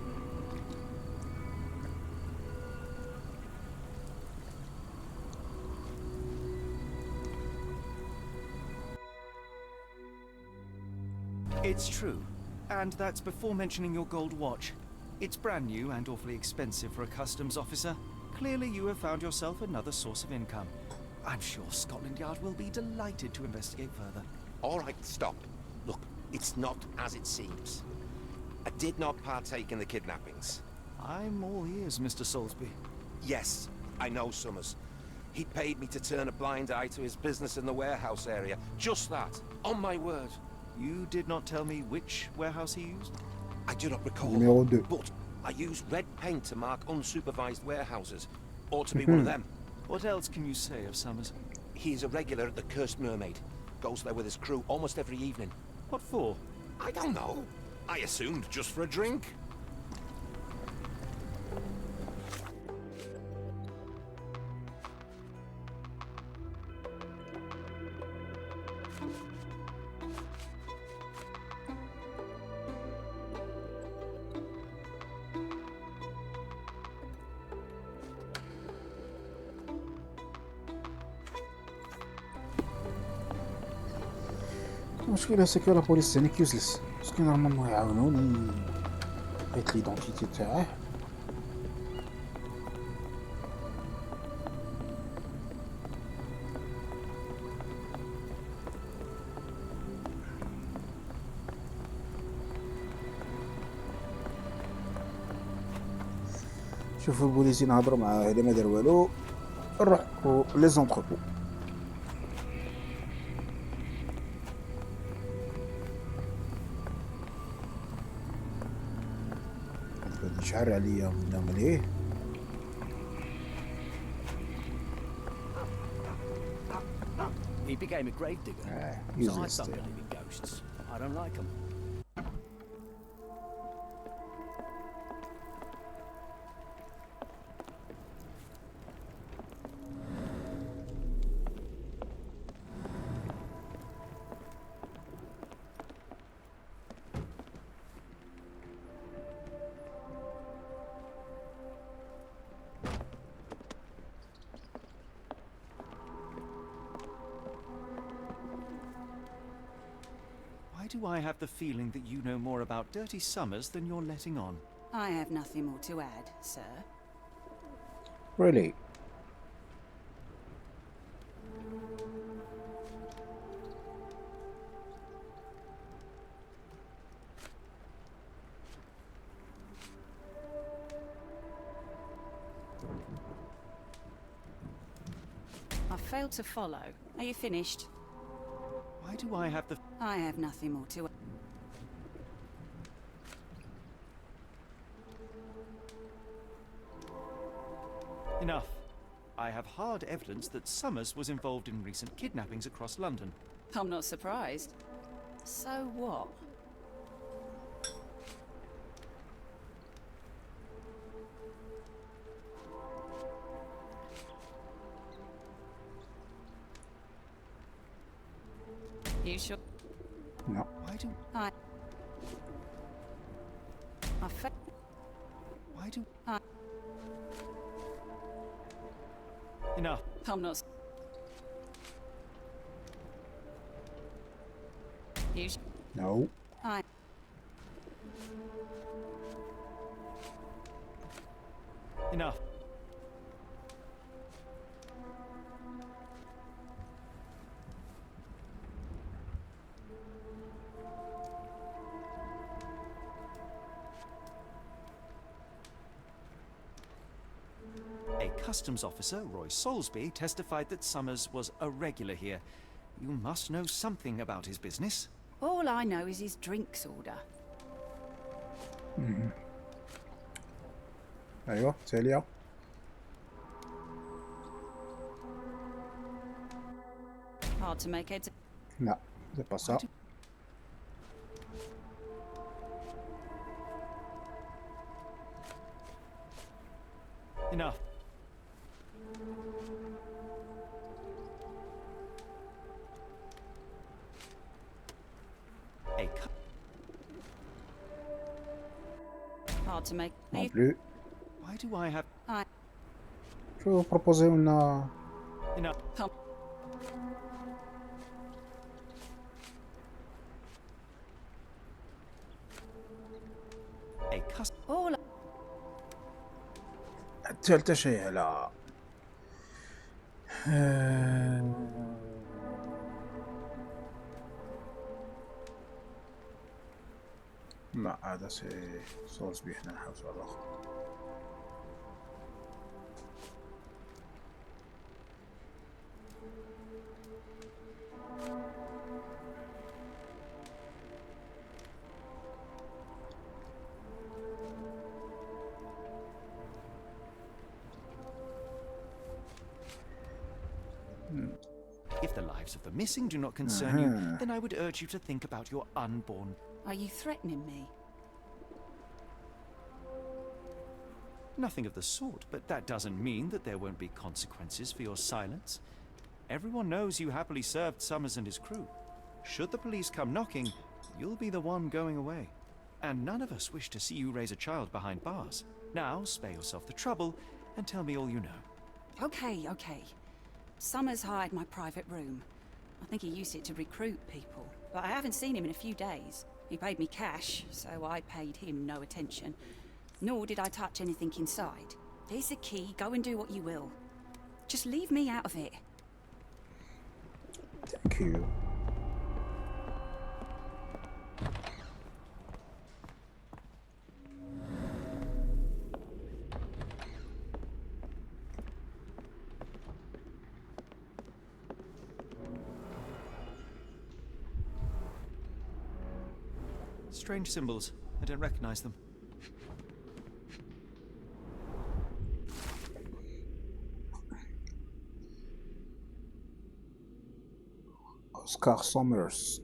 It's true. And that's before mentioning your gold watch. It's brand new and awfully expensive for a customs officer. Clearly you have found yourself another source of income. I'm sure Scotland Yard will be delighted to investigate further. All right, stop. Look, it's not as it seems. I did not partake in the kidnappings. I'm all ears, Mr. Soulsby. Yes, I know Summers. He paid me to turn a blind eye to his business in the warehouse area. Just that. On my word. You did not tell me which warehouse he used? I do not recall. Numéro 2. But I used red paint to mark unsupervised warehouses. Ought to be one of them. What else can you say of Summers? He's a regular at the Cursed Mermaid. Goes there with his crew almost every evening. What for? I don't know. I assumed just for a drink. المشكلة سي كو لا بوليس تانيك يوزلس باسكو نورمالمون يعاونوني لقيت ليدونتيتي تاعه شوفوا البوليسي نهضروا معاه اذا ما دار والو نروحو لي زونتروبو شعر عليا من مليه He became a gravedigger. So I useless don't there. believe in ghosts. I don't like them. Why do I have the feeling that you know more about Dirty Summers than you're letting on? I have nothing more to add, sir. Really? I failed to follow. Are you finished? Why do I have the... I have nothing more to add. Enough. I have hard evidence that Summers was involved in recent kidnappings across London. I'm not surprised. So what? You sure? No. Why do... Why do... Enough. I'm not... You... No. Enough. A customs officer, Roy Soulsby, testified that Summers was a regular here. You must know something about his business. All I know is his drinks order. ايوه سيليا. Hard to make heads. لا c'est pas ça. Enough. Hard to make. Non plus. Why do I have... Je vais vous proposer une... Enough. A custom... All... الثالثة شيء لا. لا هذا سي سولسبي احنا نحاول سؤال آخر. If the lives of the missing do not concern you, then I would urge you to think about your unborn... Are you threatening me? Nothing of the sort, but that doesn't mean that there won't be consequences for your silence. Everyone knows you happily served Summers and his crew. Should the police come knocking, you'll be the one going away. And none of us wish to see you raise a child behind bars. Now, spare yourself the trouble and tell me all you know. Okay. Summers hired my private room. I think he used it to recruit people, but I haven't seen him in a few days. He paid me cash, so I paid him no attention. Nor did I touch anything inside. Here's the key, go and do what you will. Just leave me out of it. Thank you. Strange symbols. I don't recognize them. Oscar Summers.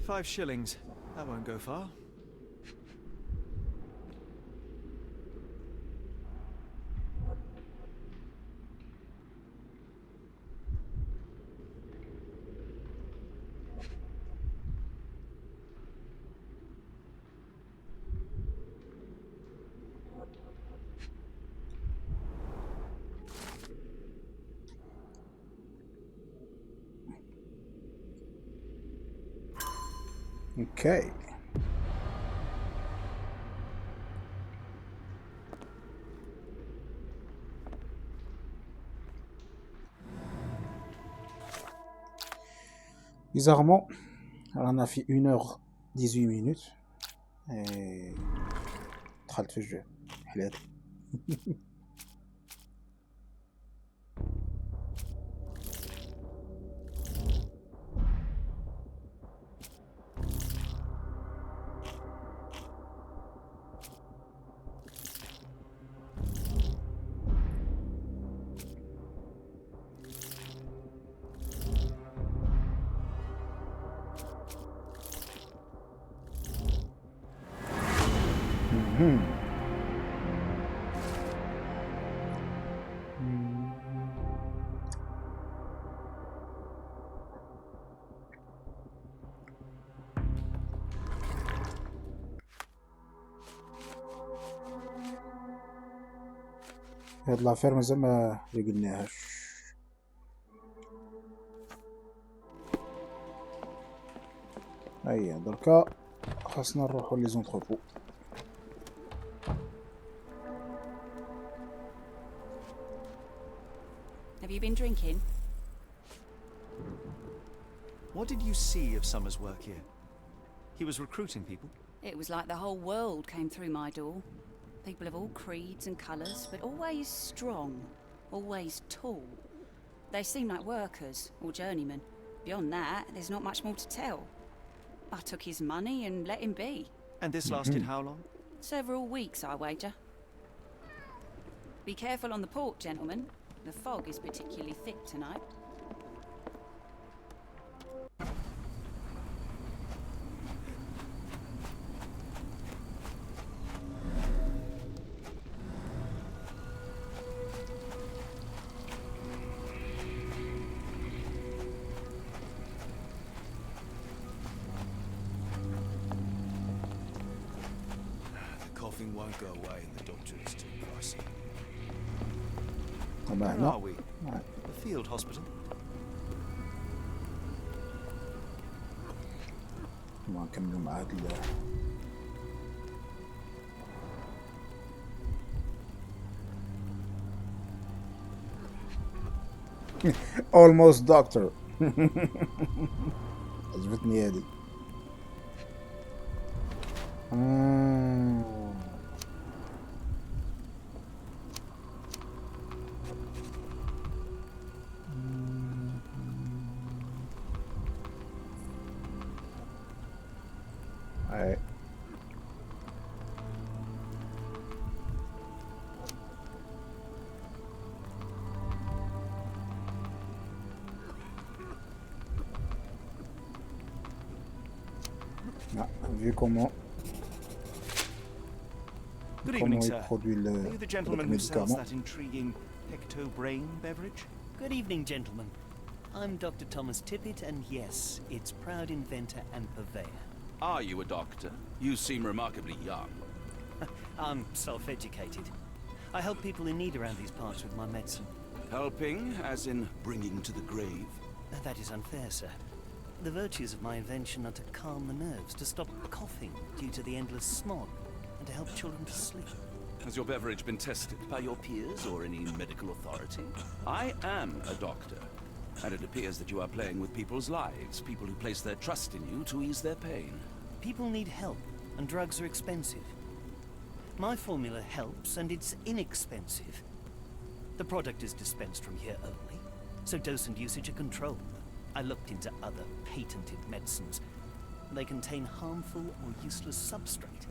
$5. That won't go far. Okay. Bizarrement, on a fait 1h18 et دخلت في الجو حلال. هاد لافير مازال ما قلناهاش. هيا دركا خاصنا نروحو لي زونتروبو. Have you been drinking? What did you see of Summer's work here? He was recruiting people? It was like the whole world came through my door. People of all creeds and colours, but always strong, always tall. They seem like workers, or journeymen. Beyond that, there's not much more to tell. I took his money and let him be. And this lasted how long? Several weeks, I wager. Be careful on the port, gentlemen. The fog is particularly thick tonight. Won't go away and the doctor is too pricey. Where are we? The field hospital. ما نكملوا مع هاد almost doctor. عجبتني هادي. Vu comment Good evening, il sir. produit le Are you the gentleman who sells médicament. that intriguing pecto-brain beverage? Good evening, gentlemen. I'm Dr. Thomas Tippett, and yes, its proud inventor and purveyor. Are you a doctor? You seem remarkably young. I'm self-educated. I help people in need around these parts with my medicine. Helping, as in bringing to the grave? That is unfair, sir. The virtues of my invention are to calm the nerves, to stop coughing due to the endless smog, and to help children to sleep. Has your beverage been tested by your peers or any medical authority? I am a doctor, and it appears that you are playing with people's lives, people who place their trust in you to ease their pain. People need help, and drugs are expensive. My formula helps, and it's inexpensive. The product is dispensed from here only, so dose and usage are controlled. I looked into other patented medicines. They contain harmful or useless substrate,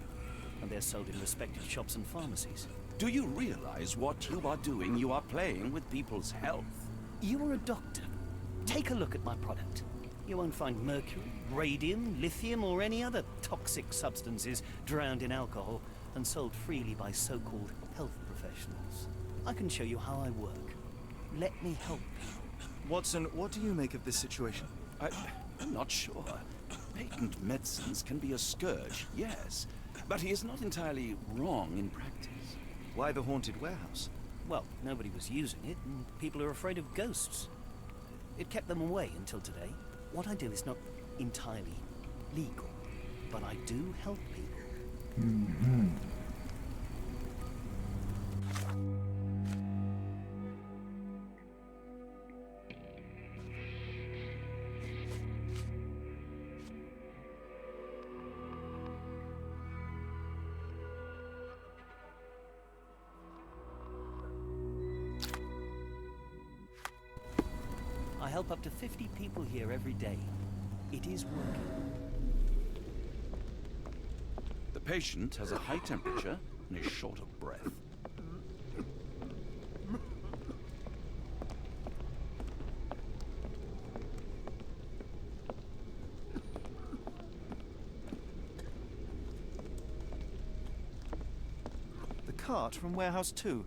and they're sold in respected shops and pharmacies. Do you realize what you are doing? You are playing with people's health. You are a doctor. Take a look at my product. You won't find mercury, radium, lithium, or any other toxic substances drowned in alcohol and sold freely by so-called health professionals. I can show you how I work. Let me help you. Watson, what do you make of this situation? I'm not sure. Patent medicines can be a scourge, yes, but he is not entirely wrong in practice. Why the haunted warehouse? Well, nobody was using it, and people are afraid of ghosts. It kept them away until today. What I do is not entirely legal, but I do help people. Mm-hmm. I help up to 50 people here every day. It is working. The patient has a high temperature and is short of breath. cart from warehouse 2.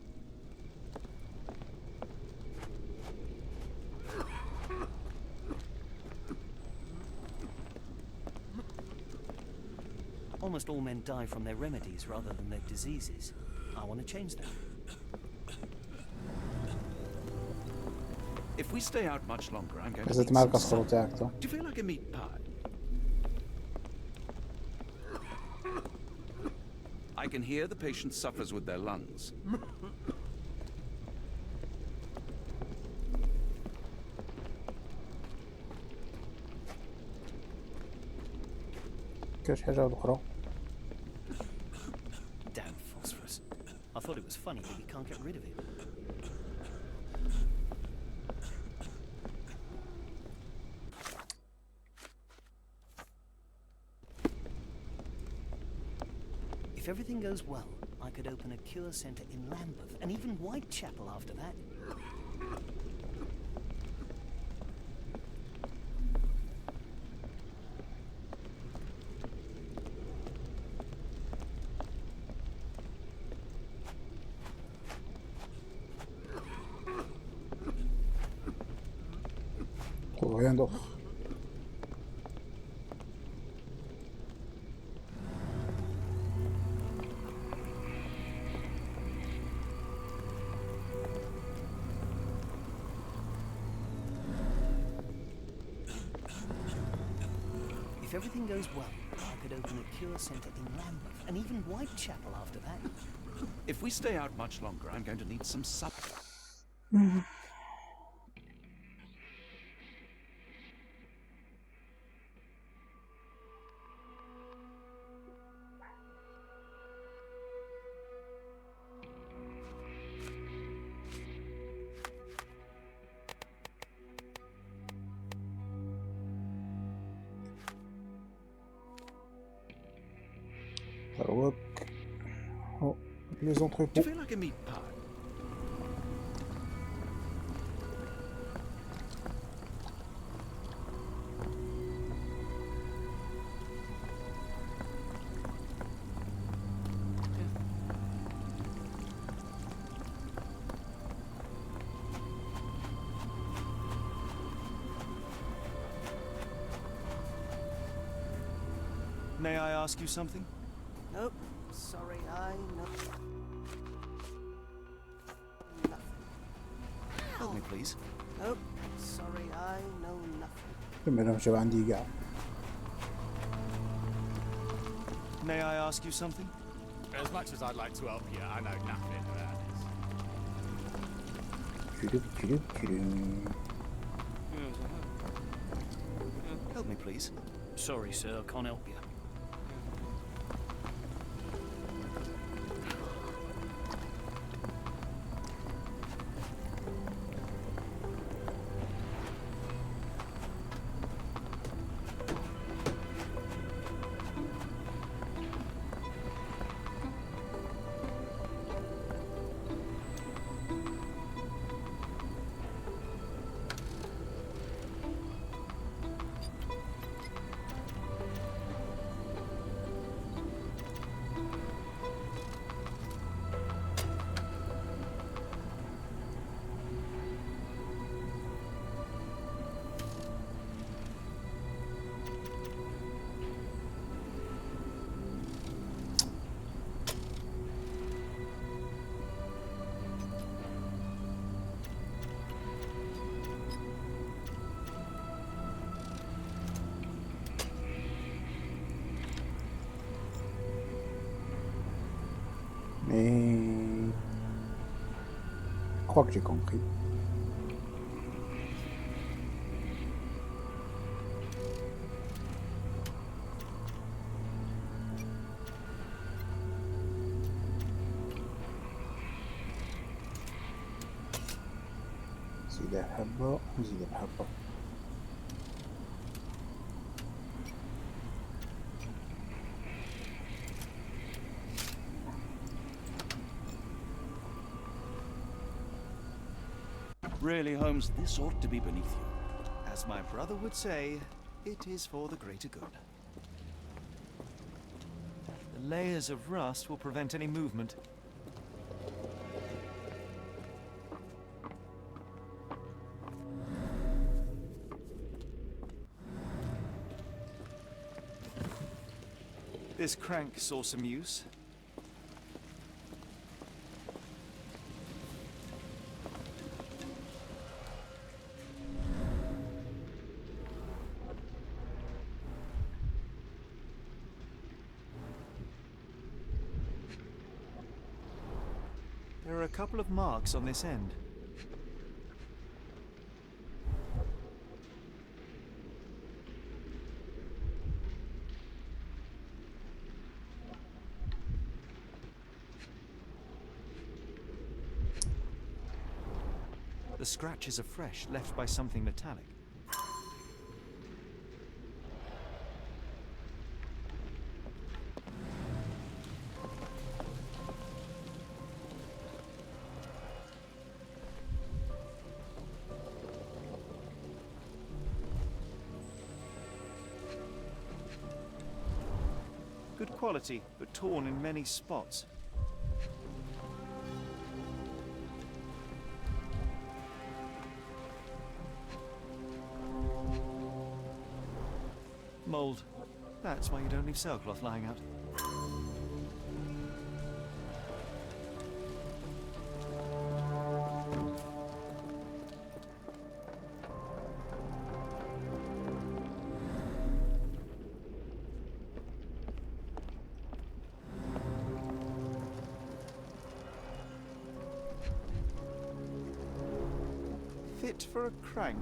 Almost all men die from their remedies rather than their diseases. I want to change that. If we stay out much longer, I'm going to زدت need معك some الصوت supper. تاعك. Do you feel like a meat pie? I can hear the patient suffers with their lungs. كاش حاجة أخرى. Damn phosphorus. I thought it was funny that we can't get rid of it. If everything goes well, I could open a cure centre in Lambeth and even Whitechapel after that. Rien d'autre. If everything goes well, I could open a cure centre in Lambeth and even Whitechapel after that. If we stay out much longer, I'm going to need some supper. Tarouak. Oh, les Do you entrepôts. feel like a meat pie? May I ask you something? Nope. Sorry, I know nothing. Help me, please. Nope. Sorry, I know nothing. كمل شباب عندي قاع. May I ask you something? As much as I'd like to help you, I know nothing about this. Help me, please. Sorry, sir, I can't help you. Mais... Je crois que j'ai compris. زيد بحبة وزيد بحبة. Really, Holmes, this ought to be beneath you. As my brother would say, it is for the greater good. The layers of rust will prevent any movement. This crank saw some use. There are a couple of marks on this end. The scratches are fresh, left by something metallic. Good quality, but torn in many spots. Mold. That's why you don't leave sailcloth lying out. Fit for a crank.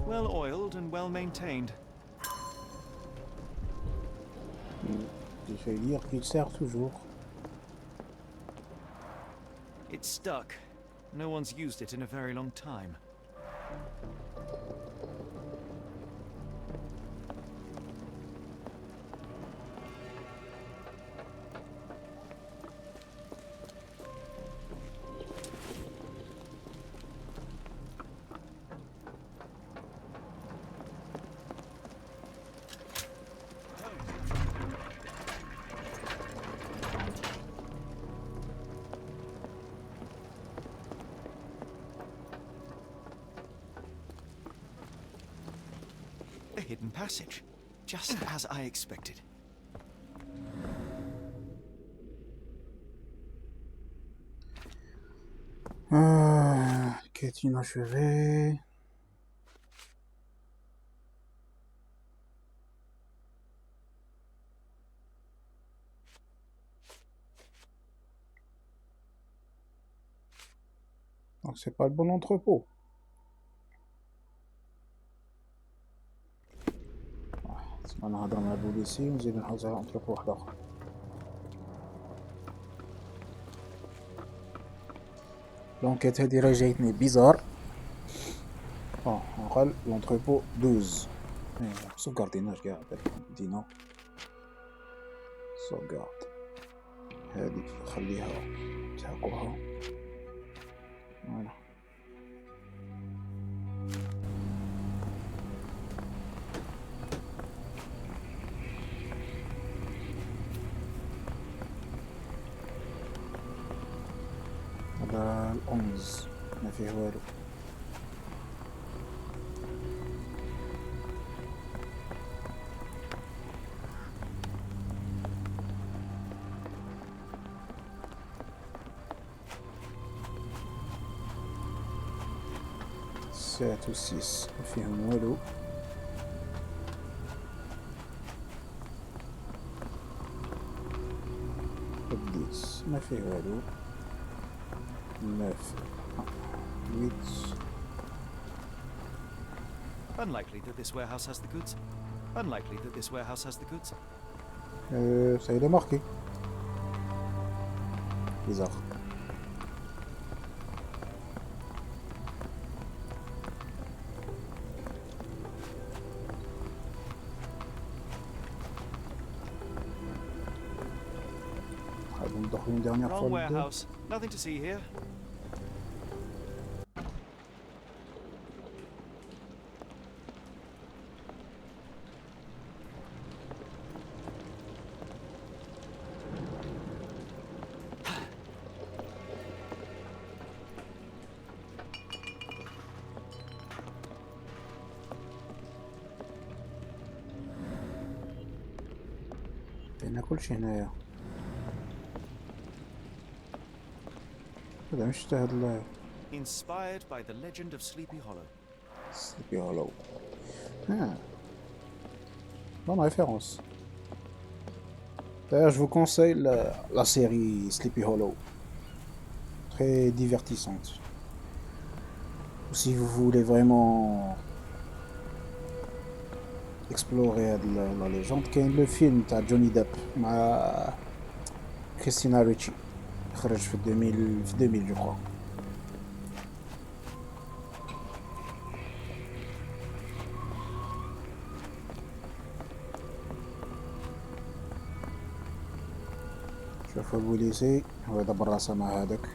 Well oiled and well maintained. J'ai fait lire qu'il sert toujours. It's stuck. No one's used it in a very long time. A hidden passage, just as I expected. Quête inachevée. Donc c'est pas le bon entrepôt. أنا هضر مع البوليسي ونزيد نحوس على أنتربو واحد آخر. لونكيت هادي راه جايتني بيزار. نقل لونتربو 12. سوغارديناش كاع دينا. سوغارد. هادي خليها تحقوها. فوالا. هذا الأونز ما فيه والو. سات و 6 ما فيهم والو. الديس ما فيه والو. 9 8. Unlikely that this warehouse has the goods. Unlikely that this warehouse has the goods. Ça il est marqué. Bizarre. Une dernière Wrong fois. warehouse. Nothing to see here. كاين كلشي هنايا. هذا مش هاد Inspired by the legend of Sleepy Hollow. Sleepy Hollow. Ah. Bonne référence. D'ailleurs, je vous conseille la série Sleepy Hollow. Très divertissante. Ou si vous voulez vraiment explorer la légende, كاين le film تاع Johnny Depp مع Christina Ricci. خرج في 2000 je crois. شوفوا البوليسي هو يدبر راسه مع هذاك.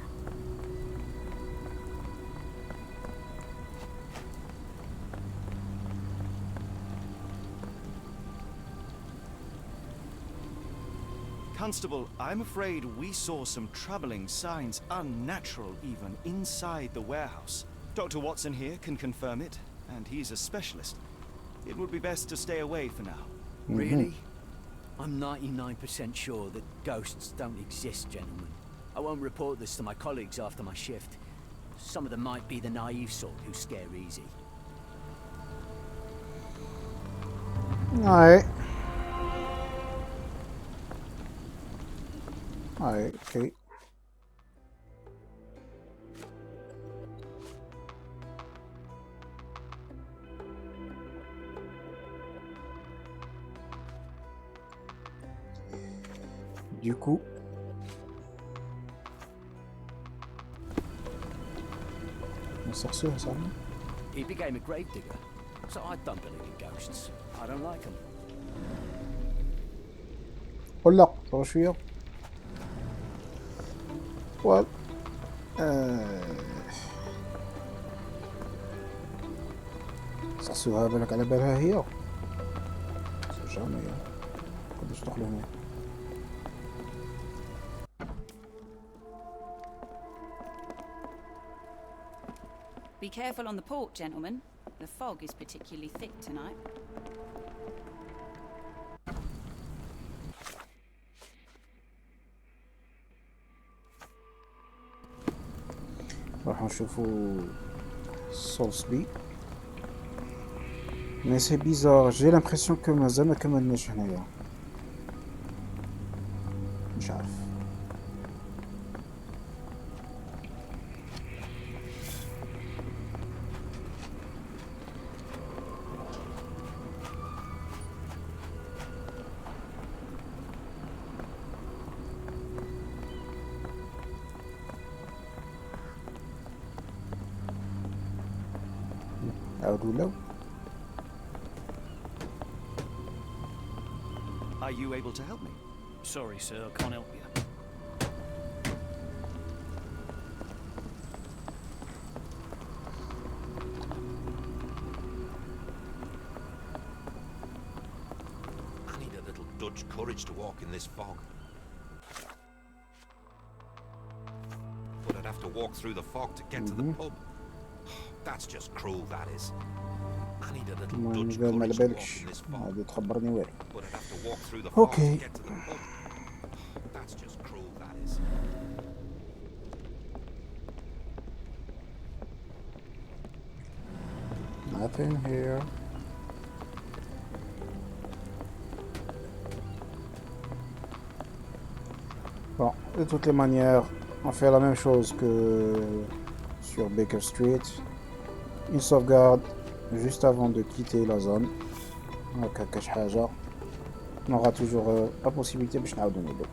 Constable, I'm afraid we saw some troubling signs, unnatural even, inside the warehouse. Dr. Watson here can confirm it, and he's a specialist. It would be best to stay away for now. Really? I'm 99% sure that ghosts don't exist, gentlemen. I won't report this to my colleagues after my shift. Some of them might be the naive sort who scare easy. Ouais. Ouais, ok. Du coup, on sort ça ensemble. He became a grave digger, so I don't believe in ghosts. I don't like them. Oh là, ça va fuir. Well, صحسوها بالك على بالها هي. جامي قداش دخلوا هنا. Be careful on the port, gentlemen. The fog is particularly thick tonight. راح نشوفوا سولسبي. Mais c'est bizarre, j'ai l'impression que مازال ما كملناش هنايا. مش عارف. عاودوا لو. Are you able to help me? Sorry, sir, I can't help you. I need a little Dutch courage to walk in this fog. But I'd have to walk through the fog to get to the pub. That's just cruel, that is. I need a little Dutch courage to walk in this fog. But I'd have to walk through the fog to get to the pub. That's just cruel, that is. Nothing here. Bon, de toutes les manières, on fait la même chose que sur Baker Street. Une sauvegarde juste avant de quitter la zone. هكا كاش حاجة. On aura toujours la possibilité باش نعاودو نبداو.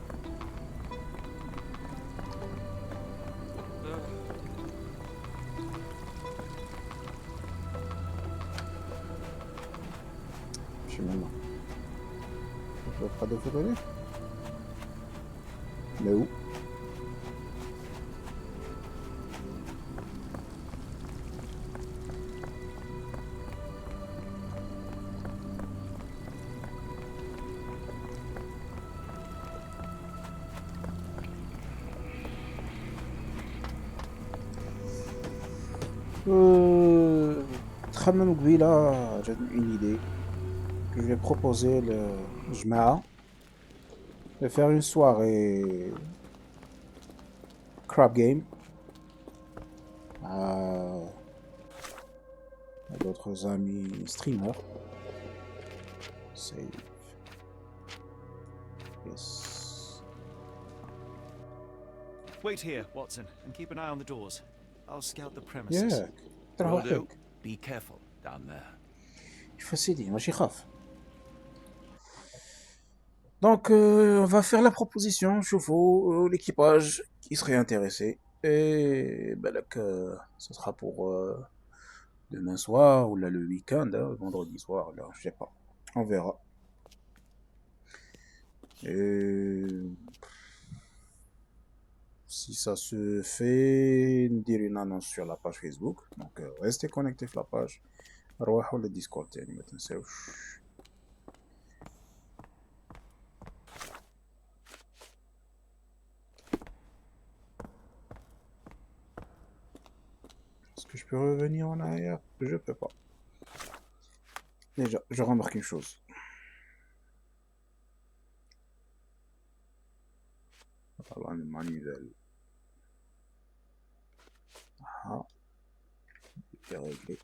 ماشي منا. Je vais pas décoller. Mais où? تخمم قبيلة جاتني une idée que je vais proposer للجماعة vais faire une soirée crap game à d'autres amis streamers. Save. Yes. Wait here, Watson, and keep an eye on the doors. I'll scout the premises. Yeah. ترى Will do. هيك. Be careful down there. يشوف سيدي ماشي يخاف. Donc, on va faire la proposition, chauffe-eau, l'équipage qui serait intéressé. Et ben, là, ce sera pour demain soir ou là le week-end, hein, vendredi soir, là, je sais pas. On verra. Et si ça se fait, dire une annonce sur la page Facebook. Donc, restez connectés sur la page. روحوا للديسكورد تاني ما تنساوش. Est-ce que je peux revenir en arrière? Je peux pas. Déjà, je remarque une chose. طبعا المانيفال. Ah. C'est réglé.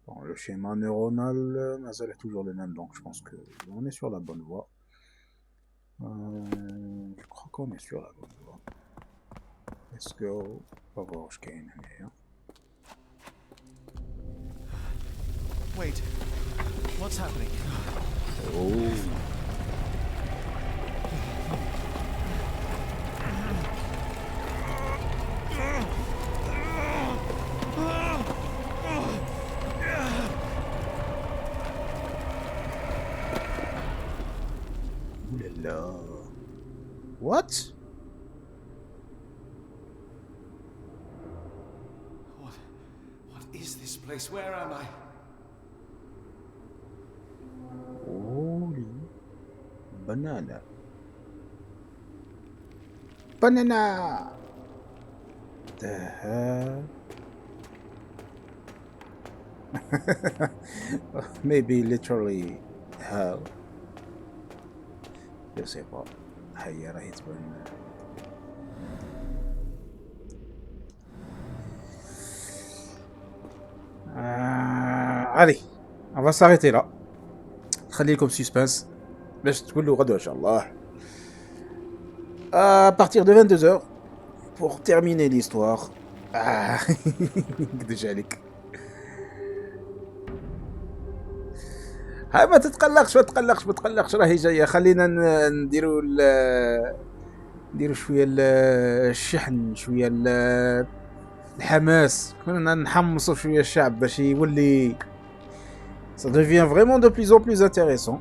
Bon, le schéma neuronal, ça est toujours le même, donc je pense qu'on est sur la bonne voie. Je crois qu'on est sur la bonne voie. Let's go. On va voir ce qu'il y a derrière. Wait. What's happening? Oh. Oulala. What? What is this place? Where am I? Holy banana. Banana. The hell? Maybe literally hell. Je sais pas. هيا راهي تبان. Allez, on va s'arrêter là. خليكم suspense باش تقولوا غدوة إن شاء الله. À partir de 22h pour terminer l'histoire. قديش عليك. هاي ما تتقلقش راهي جايه. خلينا نديروا شويه الشحن شويه الحماس. كنا نحمسوا شويه الشعب باش يولي ça devient vraiment de plus en plus intéressant.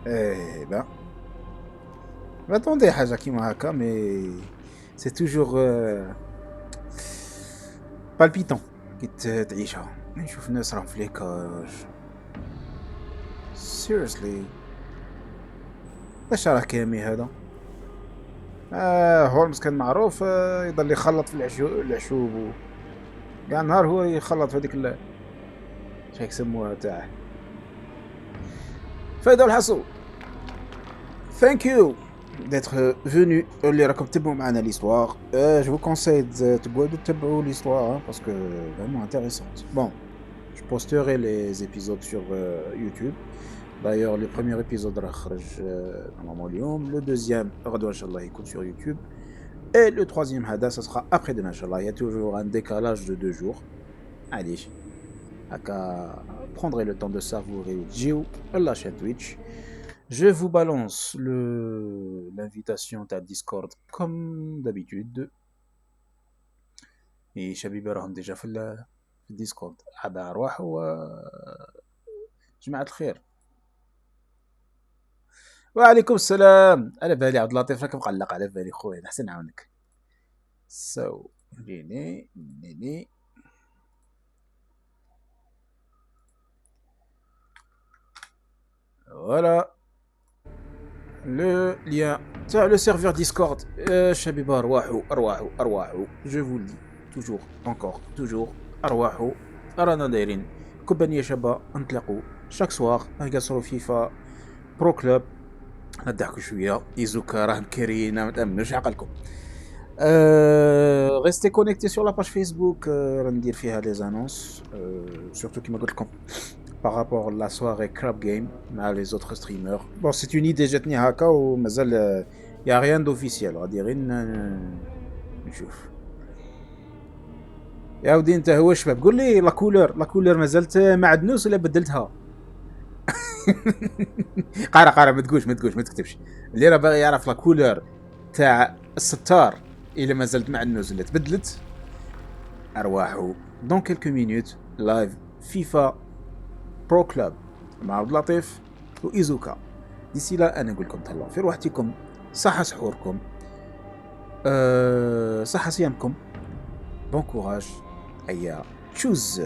Eh ben attendez حاجه كيما هكا mais c'est toujours palpitant كي تعيشها. نشوف الناس راهم في ليكاج. Seriously. ايش راه كامي هذا؟ هولمز كان معروف يضل يخلط في العشوب كاع نهار هو يخلط في هذيك شايك يسموها تاعه. فايدة الحصول. Thank you d'être venu. اللي راكم تتبعوا معنا l'histoire. Je vous conseille de تتبعوا l'histoire parce que vraiment intéressante. Bon, je posterai les épisodes sur YouTube. D'ailleurs, le premier épisode راح خرج normalement اليوم. Le deuxième غدوة إن شاء الله يكون sur YouTube. Et le troisième هذا ça sera après demain إن شاء الله. Il y a toujours un décalage de 2 jours. Allez, prendrez le temps de savourer Gio, la chaîne Twitch. Je vous balance l'invitation à Discord comme d'habitude. Et شباب راهم déjà في الديسكورد. هذا أرواح جماعة الخير. وعليكم السلام. على بالي عبد اللطيف راك مقلق. على بالي خويا نحسن نعاونك. So نيني voilà le lien تاع le serveur Discord. شباب أرواحو je vous le dis toujours encore toujours أرواحو رانا دايرين لكم بني يا شباب نتلاقوا شاك سوار نقصروا فيفا برو كلوب نضحكوا شويه ايزوكا راه بكرينا ما تامنوش عقلكم. ريستي كونيكتي سور لا باج فيسبوك راندير فيها لي زانونس سورتو كيما قلت لكم بارابور لا سواري كراب جيم مع لي زوتر ستريمر. بون سي اون ايدي جاتني هكا ومازال يا ريان دوفيسيال غادي غير نشوف. يا ودي انت هو الشباب قول لي لا كولور مازالت معدنوس ولا بدلتها؟ قارا ما تقولش ما تكتبش اللي راه باغي يعرف لا كولور تاع الستار الا مازالت معدنوس ولا تبدلت. ارواحو دون كيلكو مينوت لايف فيفا برو كلوب مع عبد اللطيف وايزوكا. ديسي لا انا نقول لكم تهلاو في روحتكم، صحة سحوركم، صحة صيامكم، بون كوراج، هيا تشوز.